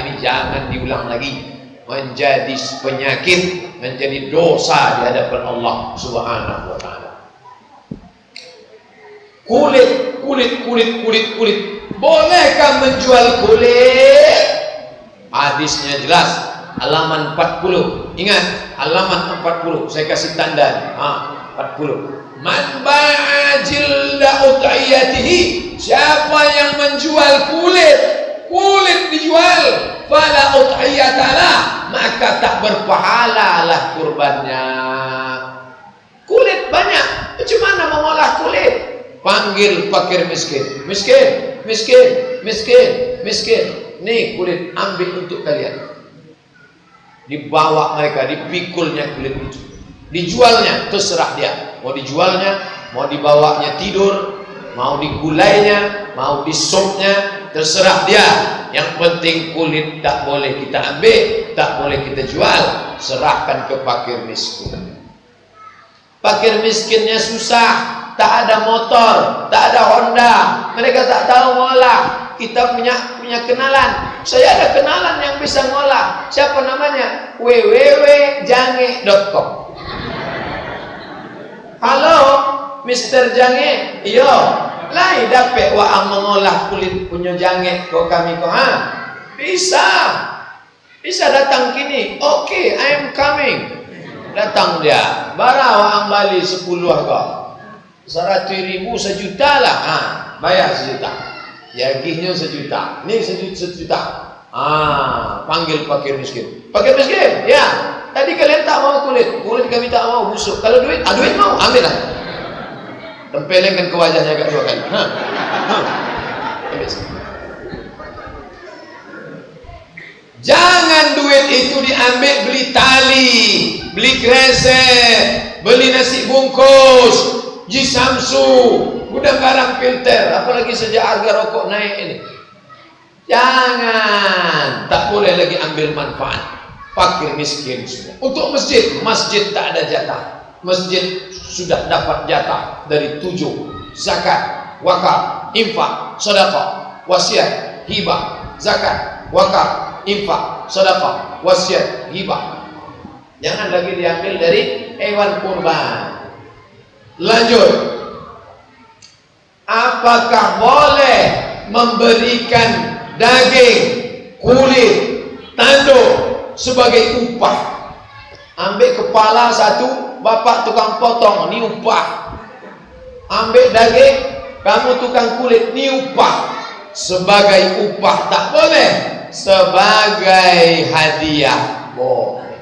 ini jangan diulang lagi. Menjadi penyakit, menjadi dosa di hadapan Allah Subhanahu wa Ta'ala. Kulit. Bolehkah menjual kulit? Hadisnya jelas. Halaman 40. Ingat, halaman 40. Saya kasih tanda. 40. Man ba'a jilda ut'iyatihi. Siapa yang menjual kulit dijual, fala ut'iyatalah, maka tak berpahalalah kurbannya. Kulit banyak, macam mana mengolah kulit? Panggil fakir miskin. Miskin, miskin, miskin, miskin. Nih kulit, ambil untuk kalian. Dibawa mereka, dipikulnya kulit itu. Dijualnya, terserah dia. Mau dijualnya, mau dibawanya tidur, mau digulainya, mau disopnya, terserah dia. Yang penting kulit tak boleh kita ambil, tak boleh kita jual. Serahkan ke fakir miskin. Fakir miskinnya susah, tak ada motor, tak ada Honda, mereka tak tahu ngolah. Kita punya kenalan. Saya ada kenalan yang bisa ngolah. Siapa namanya? www.jange.com. Halo, Mr. Jange. Iyo, lai dapat waang mengolah kulit punya jange kau kami kau Bisa. Bisa datang kini. Okay, I am coming. Datang dia. Bara waang Bali 10 kau. 100.000 1 juta lah. Bayar 1 juta. Yagihnya 1 juta. Ni 1 juta. Panggil fakir miskin. Fakir miskin, ya. Tadi kalian tak mau kulit kami tak mau busuk. Kalau duit, duit mau, ambil lah. Tempelengkan ke wajahnya agak 2 kali. Jangan duit itu diambil beli tali, beli kresek, beli nasi bungkus, Jisamsu, gudang garam filter, apalagi sejak harga rokok naik ini. Jangan, tak boleh lagi ambil manfaat. Fakir miskin sudah. Untuk masjid tak ada jatah. Masjid sudah dapat jatah dari 7: zakat, wakaf, infak, sedekah, wasiat, hibah. Zakat, wakaf, infak, sedekah, wasiat, hibah. Jangan lagi diambil dari hewan kurban. Lanjut. Apakah boleh memberikan daging, kulit, tanduk sebagai upah? Ambil kepala 1, bapak tukang potong, ni upah. Ambil daging, kamu tukang kulit, ni upah. Sebagai upah tak boleh. Sebagai hadiah boleh.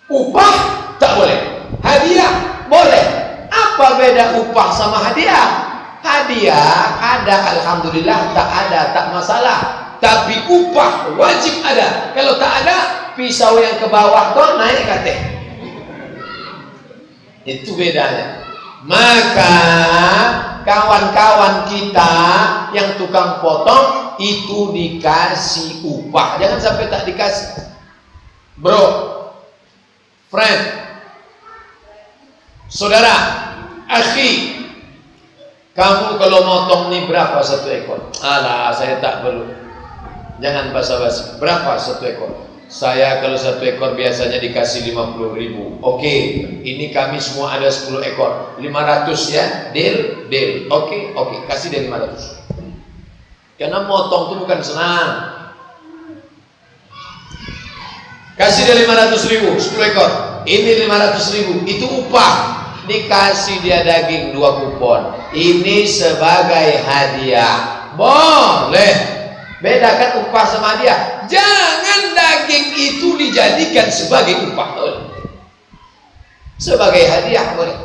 Upah tak boleh. Hadiah boleh. Apa beda upah sama hadiah? Hadiah ada, alhamdulillah, tak ada, tak masalah. Tapi upah wajib ada. Kalau tak ada, pisau yang ke bawah kau naik kate. Itu bedanya. Maka kawan-kawan kita yang tukang potong itu dikasih upah. Jangan sampai tak dikasih. Bro, friend, saudara, akhi, kamu kalau motong ni berapa 1 ekor? Alah, saya tak perlu. Jangan basa-basi. Berapa 1 ekor? Saya kalau 1 ekor biasanya dikasih 50.000. Oke, ini kami semua ada 10 ekor. 500 ya? Deal? Deal. Oke, kasih dia 500. Karena motong itu bukan senang. Kasih dia 500.000, 10 ekor. Ini 500.000, itu upah. Dikasih dia daging 2 kupon. Ini sebagai hadiah. Boleh. Bedakan upah sama hadiah. Jangan daging itu dijadikan sebagai upah. Sebagai hadiah boleh.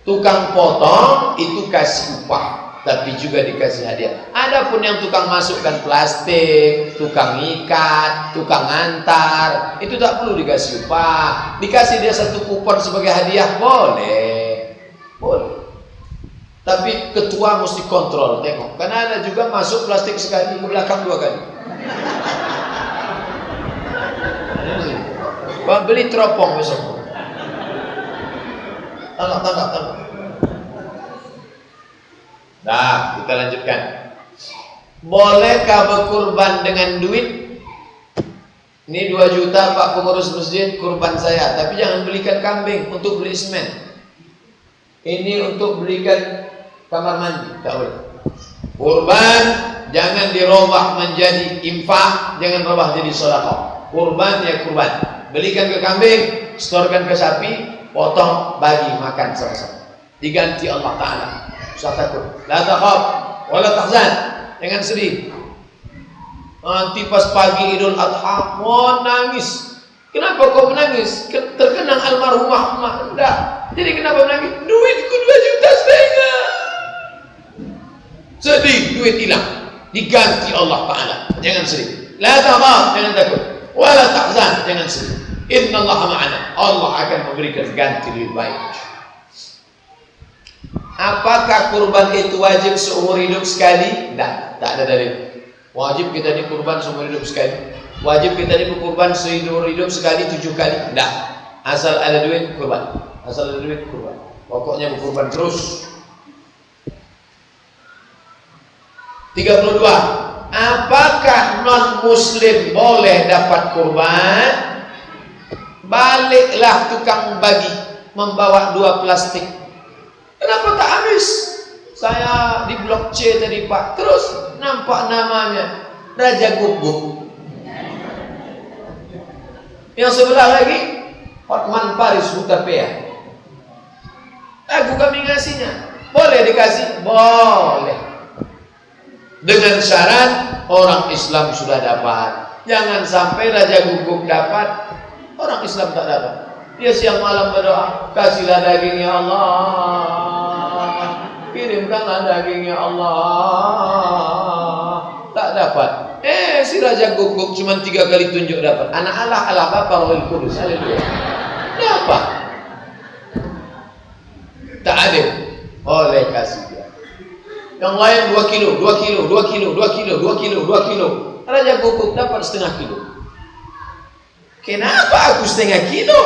Tukang potong itu kasih upah, tapi juga dikasih hadiah. Adapun yang tukang masukkan plastik, tukang ikat, tukang antar, itu tak perlu dikasih upah. Dikasih dia 1 kupon sebagai hadiah boleh. Boleh. Tapi ketua mesti kontrol, tengok. Karena ada juga masuk plastik sekali, ke belakang 2 kali. Beli teropong besok. Tangkap. Nah, kita lanjutkan. Bolehkah berkurban dengan duit? Ini 2 juta Pak pengurus masjid, kurban saya. Tapi jangan belikan kambing untuk beli semen. Ini untuk belikan kamar mandi, tak boleh. Kurban jangan dirubah menjadi infak, jangan rubah jadi sedekah. Kurban ya kurban. Belikan ke kambing, setorkan ke sapi, potong, bagi makan sama-sama. Diganti Allah Ta'ala. Usah takut. La takhaf wa la tahzan. Jangan sedih. Nanti pas pagi Idul Adha mau nangis. Kenapa kau menangis? Terkenang almarhumah emak. Enggak. Jadi kenapa menangis? Duitku 2,5 juta. Sedih, duit hilang. Diganti Allah Ta'ala. Jangan sedih. La taghaf, jangan takut. Wala tahzan, jangan sedih. Inna Allah ma'ana. Allah akan memberikan ganti lebih baik. Apakah kurban itu wajib seumur hidup sekali? Tidak, tak ada dalil. Wajib kita dikurban seumur hidup sekali. Wajib kita dikurban seumur hidup sekali 7 kali. Tidak. Asal ada duit kurban. Asal ada duit kurban. Pokoknya berkurban terus. 32. Apakah non muslim boleh dapat kurban? Baliklah tukang bagi membawa 2 plastik. Kenapa tak habis? Saya di blok C tadi Pak. Terus nampak namanya Raja Guguk. Yang sebelah lagi Hotman Paris Hutapea. Aku kami ngasihnya. Boleh dikasih? Boleh. Dengan syarat orang Islam sudah dapat. Jangan sampai Raja Guguk dapat, orang Islam tak dapat. Dia siang malam berdoa, kasihlah daging ya Allah, kirimkanlah daging ya Allah. Tak dapat. Si Raja Guguk cuma 3 kali tunjuk dapat. Anak Allah Bapa Rohul Kudus. Haleluya. Dapat. Tak adil. Oleh kasih dia. Yang lain 2 kilo, 2 kilo, 2 kilo, 2 kilo, 2 kilo, 2 kilo. Raja Guguk dapat setengah kilo. Kenapa aku setengah kilo?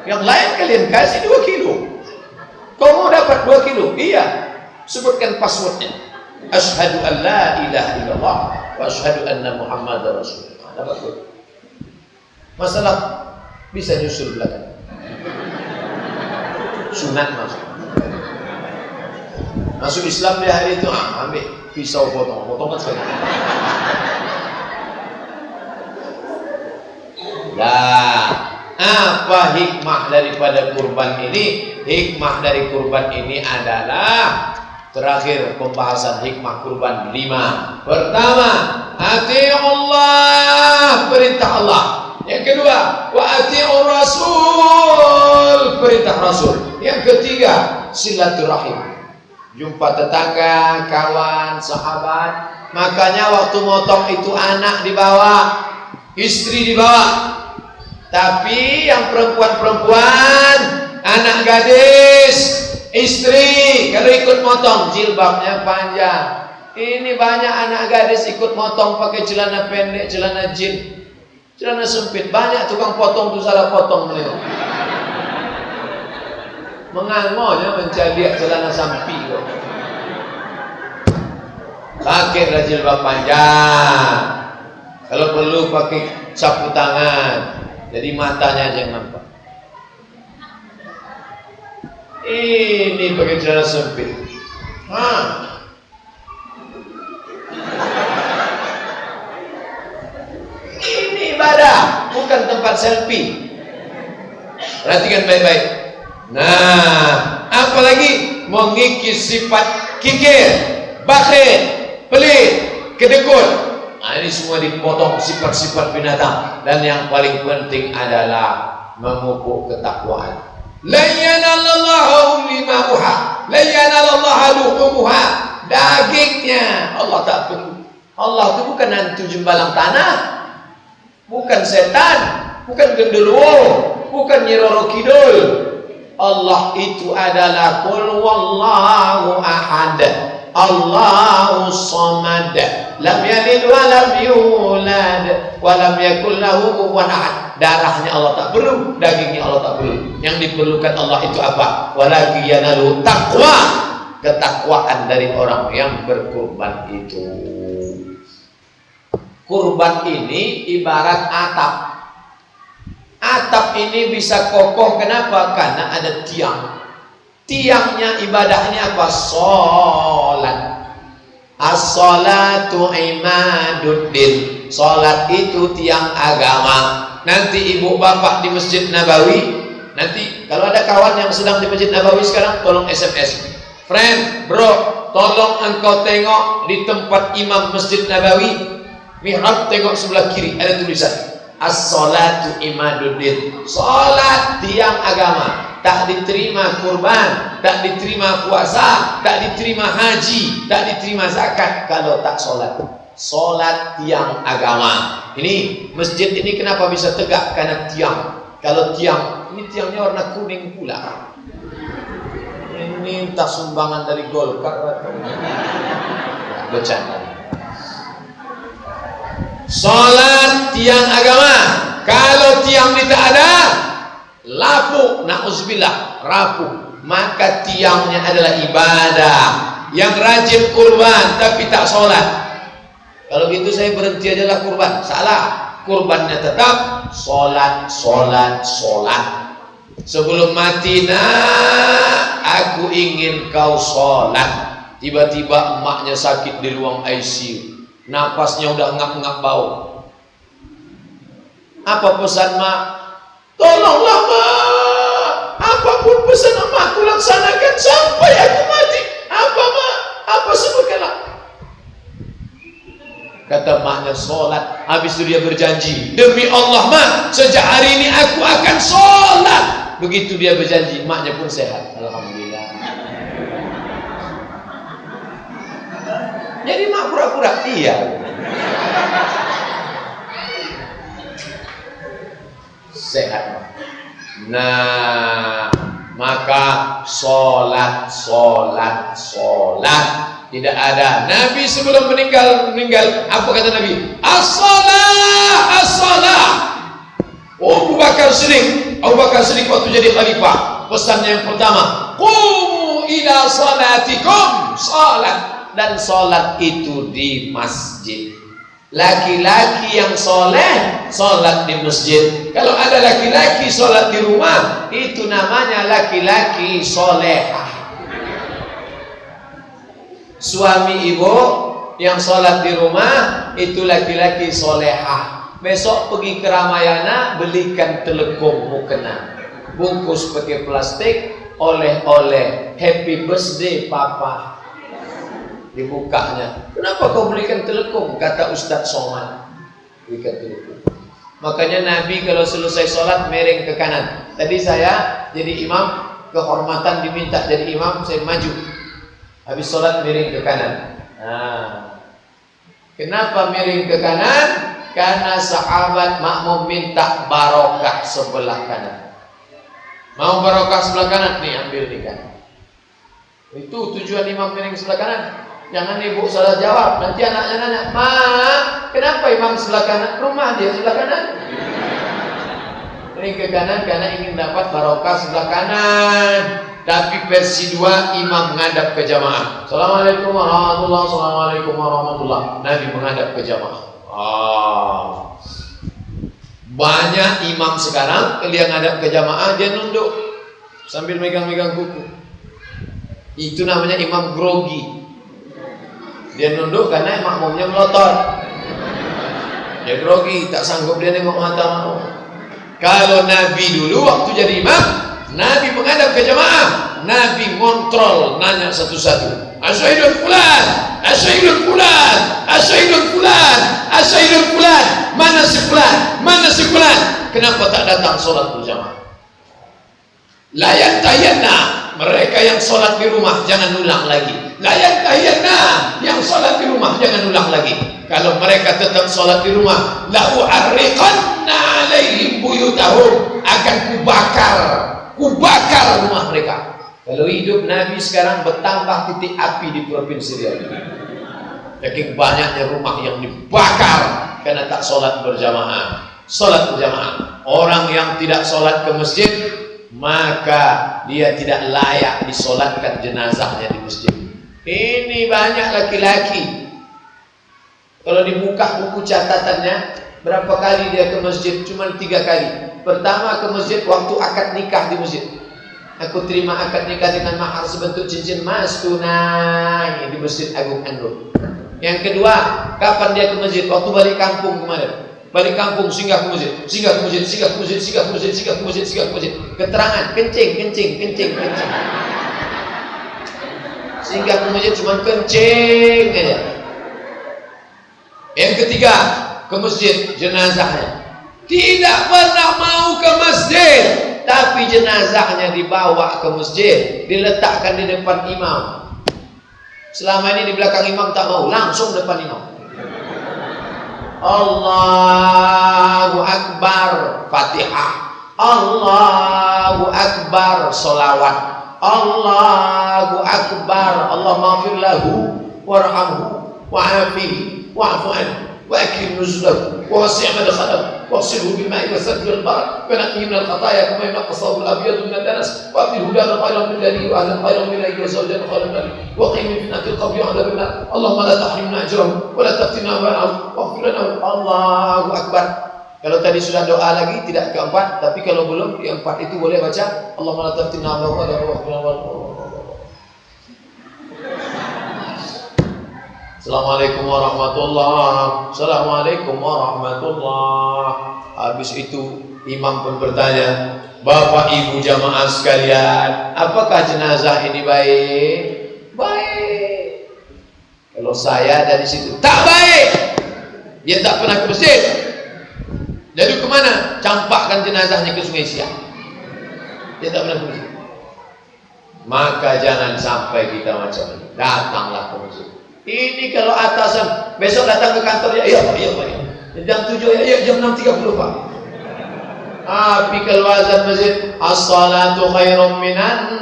Yang lain kalian kasih 2 kilo. Kau mau dapat 2 kilo? Iya. Sebutkan passwordnya. Asyhadu an la ilaha illallah wa asyhadu anna Muhammadar Rasulullah. Dapat 2. Masalah bisa nyusul belakang. Sunat masuk Islam di hari itu, ambil pisau potong sekali. Nah, apa hikmah daripada kurban ini? Hikmah dari kurban ini adalah terakhir pembahasan hikmah kurban 5. Pertama, ati'ullah, perintah Allah. Yang kedua, wa ati'ur rasul, perintah Rasul. Yang ketiga, silaturahim. Jumpa tetangga, kawan, sahabat. Makanya waktu motong itu anak dibawa, istri dibawa. Tapi yang perempuan-perempuan, anak gadis, istri, kalau ikut motong jilbabnya panjang. Ini banyak anak gadis ikut motong pakai celana pendek, celana jin, celana sempit. Banyak tukang potong tuh salah potong beliau. Mengangonya mencari celana sampi kok. Pakai jilbab panjang. Kalau perlu pakai sapu tangan. Jadi matanya aja yang nampak. Ini pakai celana sempit. Ini ibadah, bukan tempat selfie. Perhatikan baik-baik. Nah, apalagi mengikis sifat kikir, bakhil, pelit, kedekut. Nah, ini semua dipotong sifat-sifat binatang. Dan yang paling penting adalah memupuk ketakwaan. La yanallahu limauha, la yanallahu luhumuha. Dagingnya Allah tak perlu. Allah itu bukan hantu jembalang tanah, bukan setan, bukan genderuwo, bukan Nyi Roro Kidul. Allah itu adalah qul wallahu ahad, Allahu samad, lam yalid wa lam yulad wa lam yakul lahu kufuwan ahad. Darahnya Allah tak perlu, dagingnya Allah tak perlu. Yang diperlukan Allah itu apa? Walakin yanalu taqwa, ketakwaan dari orang yang berkurban itu. Kurban ini ibarat atap. Atap ini bisa kokoh, kenapa? Karena ada tiang. Tiangnya ibadahnya apa? Sholat. As-sholatu imaduddin. Sholat itu tiang agama. Nanti ibu bapak di Masjid Nabawi, nanti kalau ada kawan yang sedang di Masjid Nabawi sekarang, tolong SMS. Friend, bro, tolong engkau tengok di tempat imam Masjid Nabawi, mihrab, tengok sebelah kiri ada tulisan As-salatu imaduddin. Salat tiang agama. Tak diterima kurban, tak diterima puasa, tak diterima haji, tak diterima zakat kalau tak salat. Salat tiang agama. Ini masjid ini kenapa bisa tegak? Karena tiang. Kalau tiang, ini tiangnya warna kuning pula. Ini entah sumbangan dari Golkar atau bercanda. Salat tiang agama. Kalau tiang ini tak ada, lapuk, na'udzubillah, rapuh, maka tiangnya adalah ibadah. Yang rajin kurban tapi tak salat, kalau gitu saya berhenti aja lah kurban. Salah. Kurbannya tetap salat, salat, salat. Sebelum mati, nak, aku ingin kau salat. Tiba-tiba emaknya sakit di ruang ICU. Napasnya udah ngap-ngap bau. Apa pesan mak? Tolonglah mak. Apapun pesan mak, aku laksanakan sampai aku mati. Apa mak? Apa sebutkanlah. Kata maknya sholat. Habis itu dia berjanji, demi Allah mak, sejak hari ini aku akan sholat. Begitu dia berjanji, maknya pun sehat. Alhamdulillah. Jadi mak pura-pura iya. Sehat. Nah, maka sholat, sholat, sholat. Tidak ada. Nabi sebelum meninggal, apa kata Nabi? As-salah, as-salah. Abu Bakar Siddiq waktu jadi khalifah, pesannya yang pertama, qumu ila salatikum, salat. Dan salat itu di masjid. Laki-laki yang soleh salat di masjid. Kalau ada laki-laki salat di rumah, itu namanya laki-laki solehah. Suami ibu yang sholat di rumah itu laki-laki solehah. Besok pergi ke Ramayana, belikan telekom mukena, bungkus pakai plastik, oleh-oleh happy birthday papa. Dibukanya, kenapa kau belikan telekom? Kata Ustadz Somad, belikan telekom. Makanya Nabi kalau selesai sholat miring ke kanan. Tadi saya jadi imam, kehormatan diminta jadi imam, saya maju. Habis sholat miring ke kanan. Nah, kenapa miring ke kanan? Karena sahabat makmum minta barokah sebelah kanan. Mau barokah sebelah kanan? Nih ambil nih kan. Itu tujuan imam miring sebelah kanan. Jangan ibu salah jawab. Nanti anaknya nanya, "Ma, kenapa imam sebelah kanan? Rumah dia sebelah kanan." Miring ke kanan karena ingin dapat barokah sebelah kanan. Tapi versi 2 imam menghadap ke jamaah. Assalamualaikum warahmatullahi wabarakatuh. Assalamualaikum warahmatullahi wabarakatuh. Nabi menghadap ke jamaah. Banyak imam sekarang kalau yang menghadap ke jamaah dia nunduk sambil megang-megang kuku. Itu namanya imam grogi. Dia nunduk karena makmumnya melotot. Dia grogi, tak sanggup dia nengok mata makmum. Kalau Nabi dulu waktu jadi imam, Nabi menghadap ke jamaah, Nabi ngontrol, nanya satu-satu. Asyhadun fulan, asyhadun fulan, asyhadun fulan, asyhadun fulan. Mana si fulan? Mana si fulan? Kenapa tak datang sholat berjamaah? Layan tayanna, mereka yang sholat di rumah jangan ulang lagi. Layan tayanna, yang sholat di rumah jangan ulang lagi. Kalau mereka tetap sholat di rumah, lahu arriqanna alaihim buyutahum, akan kubakar rumah mereka. Kalau hidup Nabi sekarang bertambah titik api di provinsi Riau. Saking banyaknya rumah yang dibakar karena tak sholat berjamaah. Sholat berjamaah. Orang yang tidak sholat ke masjid, maka dia tidak layak disolatkan jenazahnya di masjid. Ini banyak laki-laki. Kalau dibuka buku catatannya, berapa kali dia ke masjid? Cuma 3 kali. Pertama ke masjid waktu akad nikah di masjid. Aku terima akad nikah dengan mahar sebentuk cincin emas tunai di Masjid Agung Andro. Yang kedua, kapan dia ke masjid? Waktu balik kampung kemarin. Balik kampung singgah ke masjid, singgah ke masjid, singgah ke masjid, singgah ke masjid, singgah ke masjid, singgah ke masjid. Keterangan kencing. Singgah ke masjid cuma kencing aja. Yang ketiga, ke masjid jenazahnya. Tidak pernah mau ke masjid, tapi jenazahnya dibawa ke masjid, diletakkan di depan imam. Selama ini di belakang imam tak mau, langsung depan imam. Allahu Akbar, Fatihah. Allahu Akbar, solawat. Allahu Akbar, Allahumma maghfir lahu warhamhu wa'afihi wa'fu anhu وأكرم نزله ووسع مدخله واغسله بالماء والثلج والبرد ونقيه من الخطايا كما ينقى الثوب الأبيض من الدنس وأبدله دارا خيرا من داره وأهلا خيرا من أهله وزوجا خيرا من أهله وقهم من فتنة القبر وعذاب النار اللهم لا تحرمنا أجره ولا تفتنا معه واغفر لنا الله أكبر. Kalau tadi sudah doa lagi tidak keempat, tapi kalau belum keempat itu boleh baca Allahumma la taftinna wa la tughfirna. Assalamualaikum warahmatullahi. Assalamualaikum warahmatullahi. Habis itu imam pun bertanya, Bapak Ibu jamaah sekalian, apakah jenazah ini baik? Baik. Kalau saya dari situ tak baik. Dia tak pernah ke masjid. Jadi kemana? Campakkan jenazahnya ke Sungai Siak. Dia tak pernah ke masjid. Maka jangan sampai kita macam ini. Datanglah ke masjid. Ini kalau atasan besok datang ke kantor ya, iya Pak, jam 7 ya, jam 6.30 Pak. Tapi kalau azan masjid, as-salatu khairum minan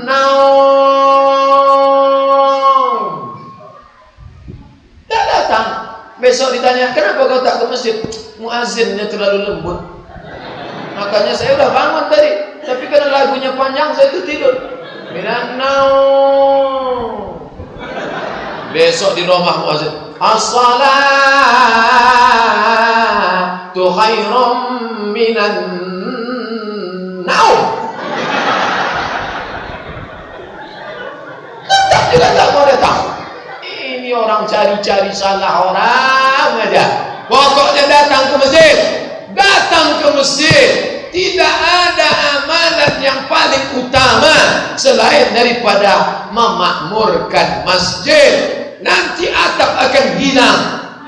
naum. Tak datang. Besok ditanya, kenapa kau tak ke masjid? Muazzinnya terlalu lembut. Makanya saya udah bangun tadi, tapi karena lagunya panjang saya itu tidur. Minan naum. Besok di rumah muazzin, as-salatu khairum minan naum. Tetap juga tak mau datang. Ini orang cari-cari salah orang aja. Pokoknya datang ke masjid. Datang ke masjid. Tidak ada amalan yang paling utama selain daripada memakmurkan masjid. Nanti atap akan hilang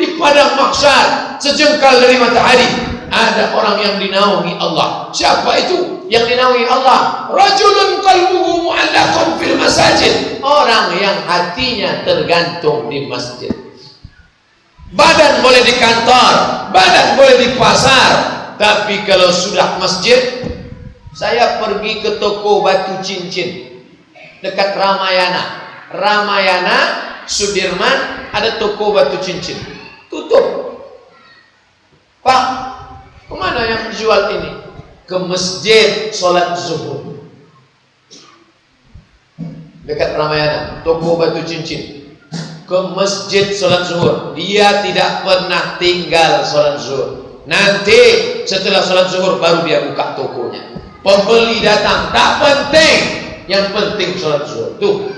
di padang mahsyar sejengkal dari matahari. Ada orang yang dinaungi Allah. Siapa itu yang dinaungi Allah? Rajulun qalbuhu mu'allaqun fil masajid. Orang yang hatinya tergantung di masjid. Badan boleh di kantor, badan boleh di pasar, tapi kalau sudah masjid. Saya pergi ke toko batu cincin dekat Ramayana Sudirman, ada toko batu cincin tutup. Pak, kemana yang jual ini? Ke masjid sholat zuhur dekat Ramayana, toko batu cincin. Ke masjid sholat zuhur. Dia tidak pernah tinggal sholat zuhur. Nanti setelah sholat zuhur baru dia buka tokonya. Pembeli datang, tak penting, yang penting sholat zuhur. Tuh,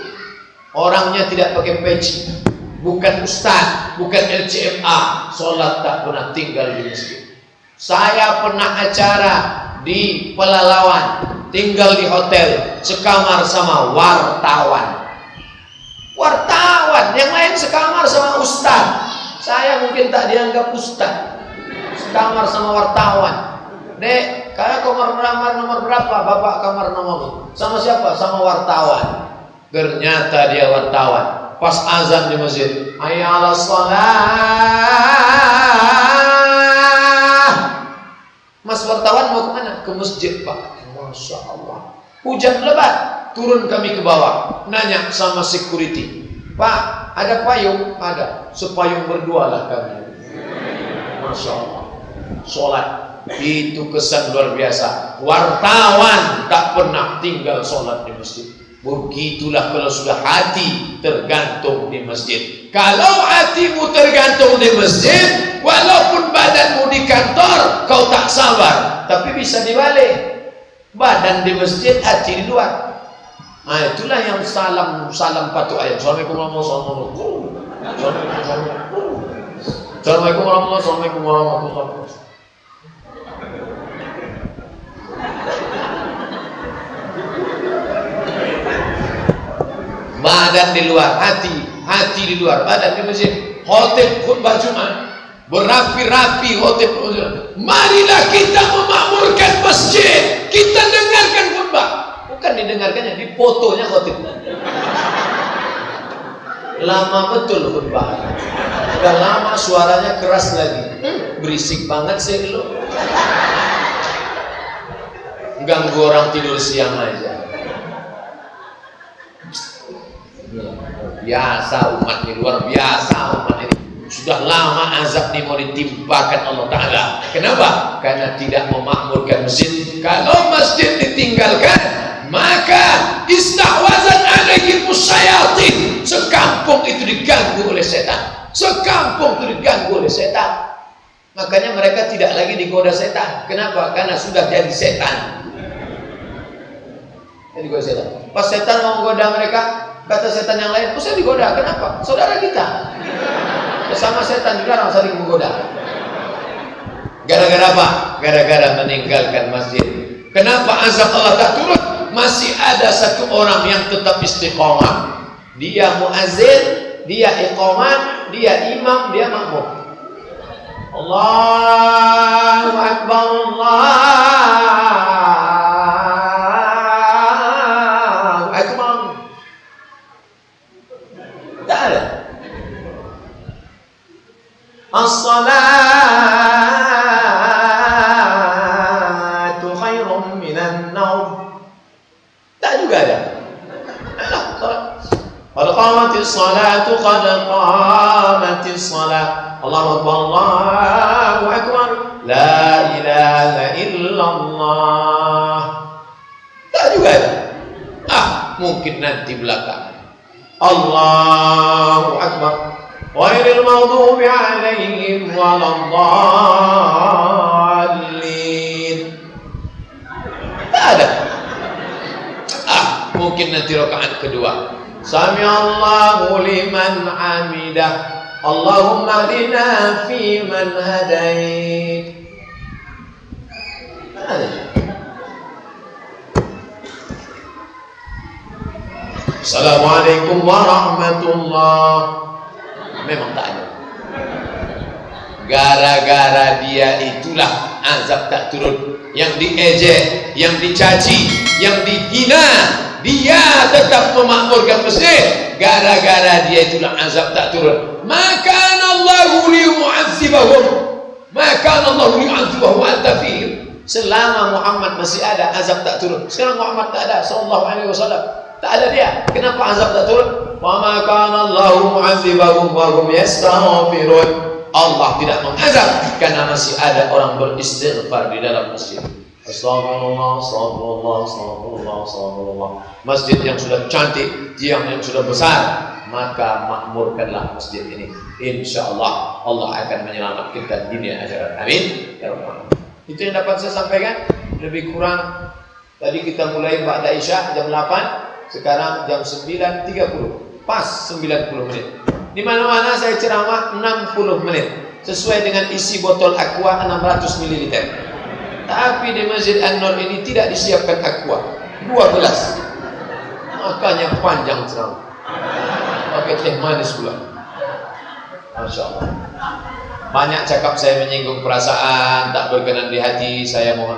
orangnya tidak pakai peci, bukan ustaz, bukan LCMA, sholat tak pernah tinggal di masjid. Saya pernah acara di Pelalawan, tinggal di hotel, sekamar sama wartawan. Wartawan, yang lain sekamar sama ustaz. Saya mungkin tak dianggap ustaz, sekamar sama wartawan. Dek, kakak kamar nomor berapa? Bapak kamar nomor. Sama siapa? Sama wartawan. Ternyata dia wartawan. Pas azan di masjid, hayya 'alas shalah. Mas wartawan mau kemana? Ke masjid Pak. Masya Allah. Hujan lebat, turun kami ke bawah. Nanya sama security, Pak, ada payung? Ada. Sepayung berdua lah kami. Masya Allah. Sholat. Itu kesan luar biasa. Wartawan tak pernah tinggal sholat di masjid. Begitulah kalau sudah hati tergantung di masjid. Kalau hatimu tergantung di masjid, walaupun badanmu di kantor, kau tak sabar. Tapi bisa dibalik. Badan di masjid, hati di luar. Nah, itulah yang salam patu ayat. Assalamualaikum warahmatullahi wabarakatuh. Assalamualaikum warahmatullahi wabarakatuh. Badan di luar, hati di luar, badan di masjid. Khotib khutbah Jumat, berapi-rapi khotib. Marilah kita memakmurkan masjid, kita dengarkan khutbah. Bukan didengarkannya, difotonya khotibnya. Lama betul khutbah. Udah lama suaranya keras lagi. Berisik banget sih lo. Ganggu orang tidur siang aja. Biasa umat ini, luar biasa umat ini. Sudah lama azab ini mau ditimpakan Allah Ta'ala. Kenapa? Karena tidak memakmurkan masjid. Kalau masjid ditinggalkan, maka istahwazan alaihi musyayatin. Sekampung itu diganggu oleh setan. Sekampung itu diganggu oleh setan. Makanya mereka tidak lagi digoda setan. Kenapa? Karena sudah jadi setan. Digoda setan. Pas setan mau menggoda mereka, kata setan yang lain, usah digoda. Kenapa? Saudara kita. Bersama setan juga orang saling menggoda. Gara-gara apa? Gara-gara meninggalkan masjid. Kenapa azab Allah tak turun? Masih ada satu orang yang tetap istiqomah. Dia muazzin, dia iqamat, dia imam, dia makmum. Allahu Akbar, Allahu Akbar. Tak ada. As-salatu khairum minan naum. Tak juga ada. Qad qamatis salatu, qad qamatis salat. Allahu Akbar, Allahu Akbar. La ilaha illallah. Tak juga ada. Mungkin nanti belakangan. Allahu Akbar. Ghairil maghdubi alaihim waladdallin. Tak ada. Mungkin nanti rakaat kedua. Sami Allahu liman hamidah. Allahumma hdina fi man hadait. Tak ada. Assalamualaikum warahmatullahi. Memang tak ada. Gara-gara dia itulah azab tak turun. Yang diejek, yang dicaci, yang dihina, dia tetap memakmurkan masjid. Gara-gara dia itulah azab tak turun. Maka Allahu liyu'adzibahum, maka Allahu liyu'adzibahum anta fihim. Selama Muhammad masih ada, azab tak turun. Sekarang Muhammad tak ada, sallallahu alaihi wasallam. Tak ada dia. Kenapa azab tak turun? Wa ma kana Allahu mu'adzibahum wa hum yastaghfirun. Allah tidak mengazab karena masih ada orang beristighfar di dalam masjid. Astagfirullah, astagfirullah, astagfirullah, astagfirullah. Masjid yang sudah cantik, tiang yang sudah besar, maka makmurkanlah masjid ini. Insyaallah Allah akan menyelamatkan kita dunia akhirat. Amin. Ya Rabbal alamin. Itu yang dapat saya sampaikan. Lebih kurang tadi kita mulai ba'da Isya jam 8, sekarang jam 9.30. Pas 90 menit. Di mana-mana saya ceramah 60 menit sesuai dengan isi botol aqua 600 ml. Tapi di Masjid An-Nur ini tidak disiapkan aqua 2 gelas. Makanya panjang ceramah. Pakai teh manis pula. Masya Allah. Banyak cakap saya menyinggung perasaan, tak berkenan di hati, saya mohon maaf.